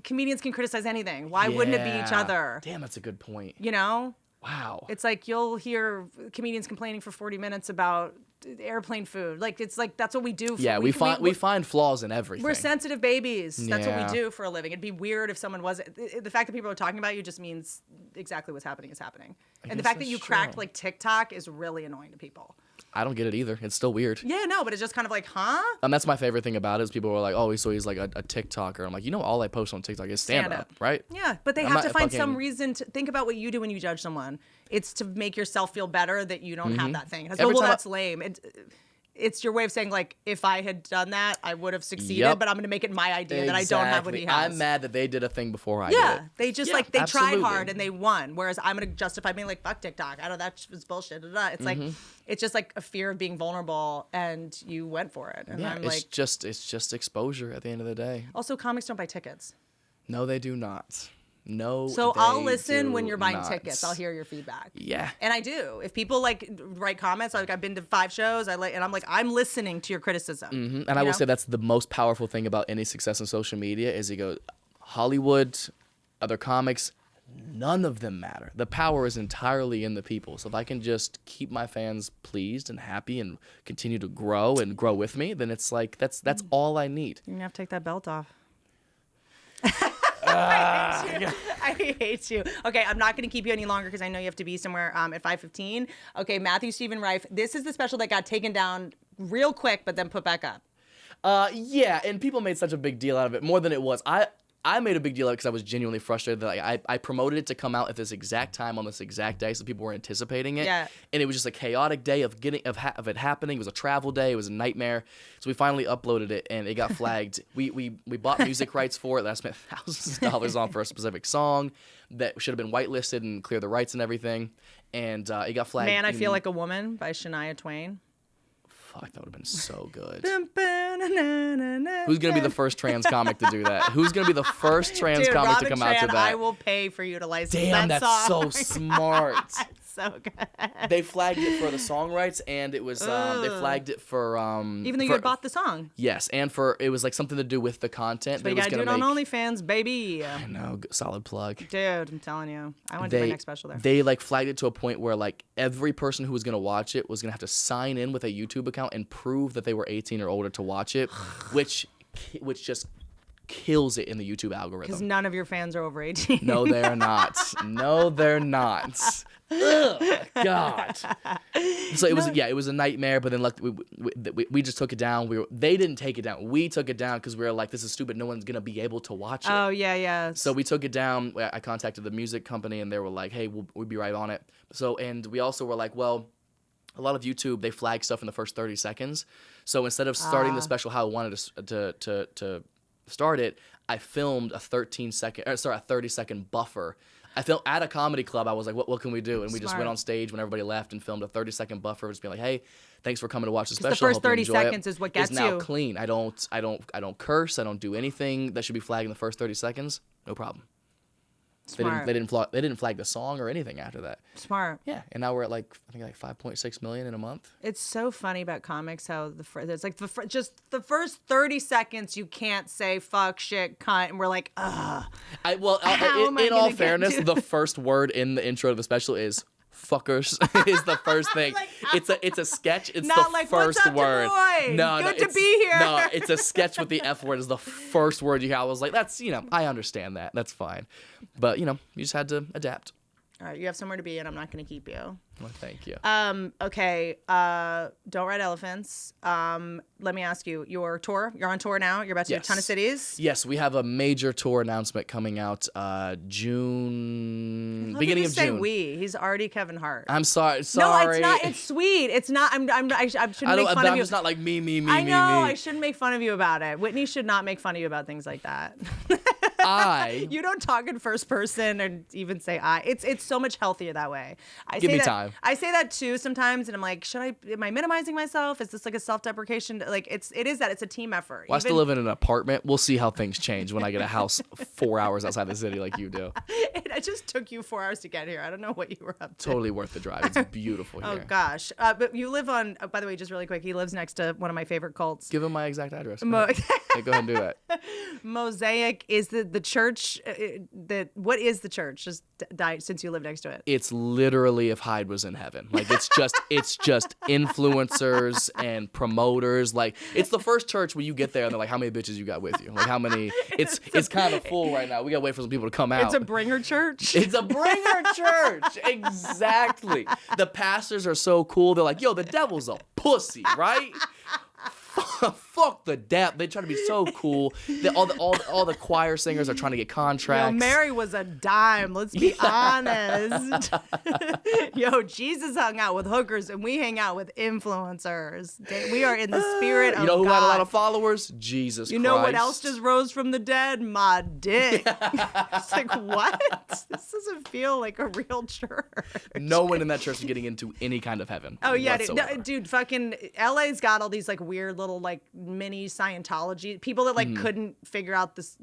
comedians can criticize anything. Why wouldn't it be each other? Damn, that's a good point. You know? Wow. It's like, you'll hear comedians complaining for 40 minutes about airplane food. Like, it's like, that's what we do. We find flaws in everything. We're sensitive babies. That's what we do for a living. It'd be weird if someone wasn't. The fact that people are talking about you just means exactly what's happening is happening. And the fact that you cracked, like, TikTok is really annoying to people. I don't get it either. It's still weird. Yeah, no, but it's just kind of like, huh? And that's my favorite thing about it is people were like, oh, so he's like a TikToker. I'm like, you know, all I post on TikTok is stand-up, right? Yeah, but they have to find some reason to think about what you do when you judge someone. It's to make yourself feel better that you don't have that thing. It's, well, that's lame. It's your way of saying, like, if I had done that, I would have succeeded, but I'm going to make it my idea that I don't have what he has. I'm mad that they did a thing before I did it. Yeah, they just, like, they tried hard and they won, whereas I'm going to justify being like, fuck TikTok. I know that was bullshit. It's like, it's just, like, a fear of being vulnerable, and you went for it. And I'm like... it's just exposure at the end of the day. Also, comics don't buy tickets. No, they do not. No. So I'll listen when you're buying tickets. I'll hear your feedback. Yeah. And I do. If people, like, write comments, like, I've been to 5 shows, and I'm like, I'm listening to your criticism. And I will say that's the most powerful thing about any success in social media is you go, Hollywood, other comics, none of them matter. The power is entirely in the people. So if I can just keep my fans pleased and happy and continue to grow and grow with me, then it's like that's all I need. You're gonna have to take that belt off. I hate you. Okay, I'm not going to keep you any longer because I know you have to be somewhere at 5:15. Okay, Matthew Stephen Rife. This is the special that got taken down real quick, but then put back up. Yeah, and people made such a big deal out of it, more than it was. I made a big deal of it because I was genuinely frustrated that like, I promoted it to come out at this exact time on this exact day, so people were anticipating it. Yeah. And it was just a chaotic day of it happening. It was a travel day. It was a nightmare. So we finally uploaded it, and it got flagged. We bought music rights for it that I spent thousands of dollars on for a specific song that should have been whitelisted and clear the rights and everything. And it got flagged. Man, I Feel Like a Woman by Shania Twain. Fuck, that would have been so good. Who's going to be the first trans comic to do that? Who's going to be the first trans Dude, comic Robin to come Tran, out to that? I will pay for you to license Damn, that that's song. so smart. It's so good. They flagged it for the song rights, and it was they flagged it for Even though you had bought the song. Yes, and for it was like something to do with the content. But you gotta do it on OnlyFans, baby. I know, solid plug. Dude, I'm telling you. I went to my next special there. They like flagged it to a point where like every person who was gonna watch it was gonna have to sign in with a YouTube account and prove that they were 18 or older to watch it, which just kills it in the YouTube algorithm. Because none of your fans are over 18. No, they're not. No, they're not. Ugh, God. So it was a nightmare. But then we just took it down. They didn't take it down. We took it down because we were like, this is stupid. No one's gonna be able to watch it. Oh yeah. So we took it down. I contacted the music company, and they were like, hey, we'll be right on it. So and we also were like, well, a lot of YouTube, they flag stuff in the first 30 seconds. So instead of starting the special how I wanted to start it, I filmed a 30-second buffer. I filmed at a comedy club. I was like, what can we do? And we just went on stage when everybody left and filmed a 30-second buffer, just being like, hey, thanks for coming to watch the special. The first 30 seconds is what gets you. It's now you. Clean. I don't curse. I don't do anything that should be flagged in the first 30 seconds. No problem. Smart. They didn't flag the song or anything after that. Smart. Yeah, and now we're at like I think like 5.6 million in a month. It's so funny about comics how it's like just the first 30 seconds you can't say fuck, shit, cunt, and we're like, ugh. In all fairness, the first word in the intro to the special is fuckers is the first thing. Like, it's a sketch. It's not the like, first what's up, word. No, good to be here. No, it's a sketch with the F word is the first word you hear. I was like, that's I understand that. That's fine. But you just had to adapt. All right, you have somewhere to be, and I'm not going to keep you. Well, thank you. Okay. Don't ride elephants. Let me ask you, your tour. You're on tour now. You're about to do a ton of cities. Yes, we have a major tour announcement coming out June, beginning of June. He's already Kevin Hart. I'm sorry. No, it's not. It's sweet. It's not. I shouldn't make fun of you. I'm just not like me. I know. I shouldn't make fun of you about it. Whitney should not make fun of you about things like that. You don't talk in first person and even say I. It's so much healthier that way. Give me time. I say that too sometimes, and I'm like, am I minimizing myself? Is this like a self-deprecation? Like it is that. It's a team effort. Well, I still live in an apartment. We'll see how things change when I get a house 4 hours outside the city like you do. It just took you 4 hours to get here. I don't know what you were up to. Totally worth the drive. It's beautiful here. Oh gosh. But you live on. By the way, just really quick, he lives next to one of my favorite cults. Give him my exact address. Go ahead and do that. Mosaic is the church. What is the church? Just died since you live next to it. It's literally if Hyde was in heaven. Like it's just influencers and promoters. Like it's the first church when you get there and they're like, how many bitches you got with you? Like how many? It's kind of full right now. We gotta wait for some people to come out. It's a bringer church. It's a bringer church. Exactly. The pastors are so cool. They're like, yo, the devil's a pussy, right? Fuck the devil. They try to be so cool. All the choir singers are trying to get contracts. Yo, Mary was a dime. Let's be honest. Yo, Jesus hung out with hookers, and we hang out with influencers. We are in the spirit of You know who God. had a lot of followers? Jesus Christ. You know what else just rose from the dead? My dick. It's like, what? This doesn't feel like a real church. No one in that church is getting into any kind of heaven. Oh yeah, whatsoever. dude, fucking LA's got all these like weird little like mini Scientology people that like couldn't figure out this,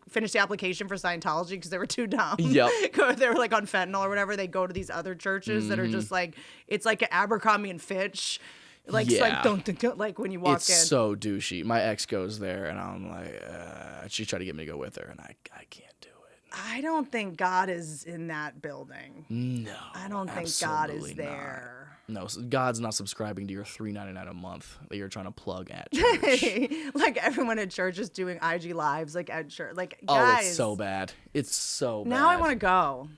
finish the application for Scientology because they were too dumb. Yep. They were like on fentanyl or whatever. They go to these other churches that are just like, it's like an Abercrombie and Fitch. Like, Yeah. it's like, don't think, like when you walk It's in. so douchey. My ex goes there, and I'm like, she tried to get me to go with her, and I can't do it. I don't think God is in that building. No, I don't think God is absolutely there. No, God's not subscribing to your $3.99 a month that you're trying to plug at church. Like everyone at church is doing IG lives, like at church. Like, Oh, guys. it's so bad. It's so bad. Now I want to go.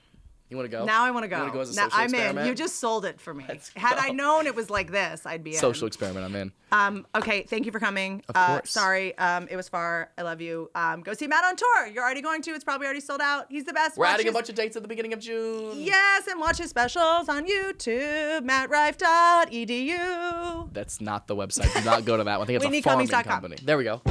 You want to go? Now I want to go. You want to go as a Now, social I'm experiment? in. You just sold it for me. Let's Had I go. known it was like this, I'd be in. Social experiment. I'm in. Okay, thank you for coming. Of course. Sorry, it was far. I love you. Go see Matt on tour. You're already going to. It's probably already sold out. He's the best. We're Watch adding a his- bunch of dates at the beginning of June. Yes, and watch his specials on YouTube, mattrife.edu. That's not the website. Do not go to that one. I think it's a farming WhitneyCummings.com. company. There we go.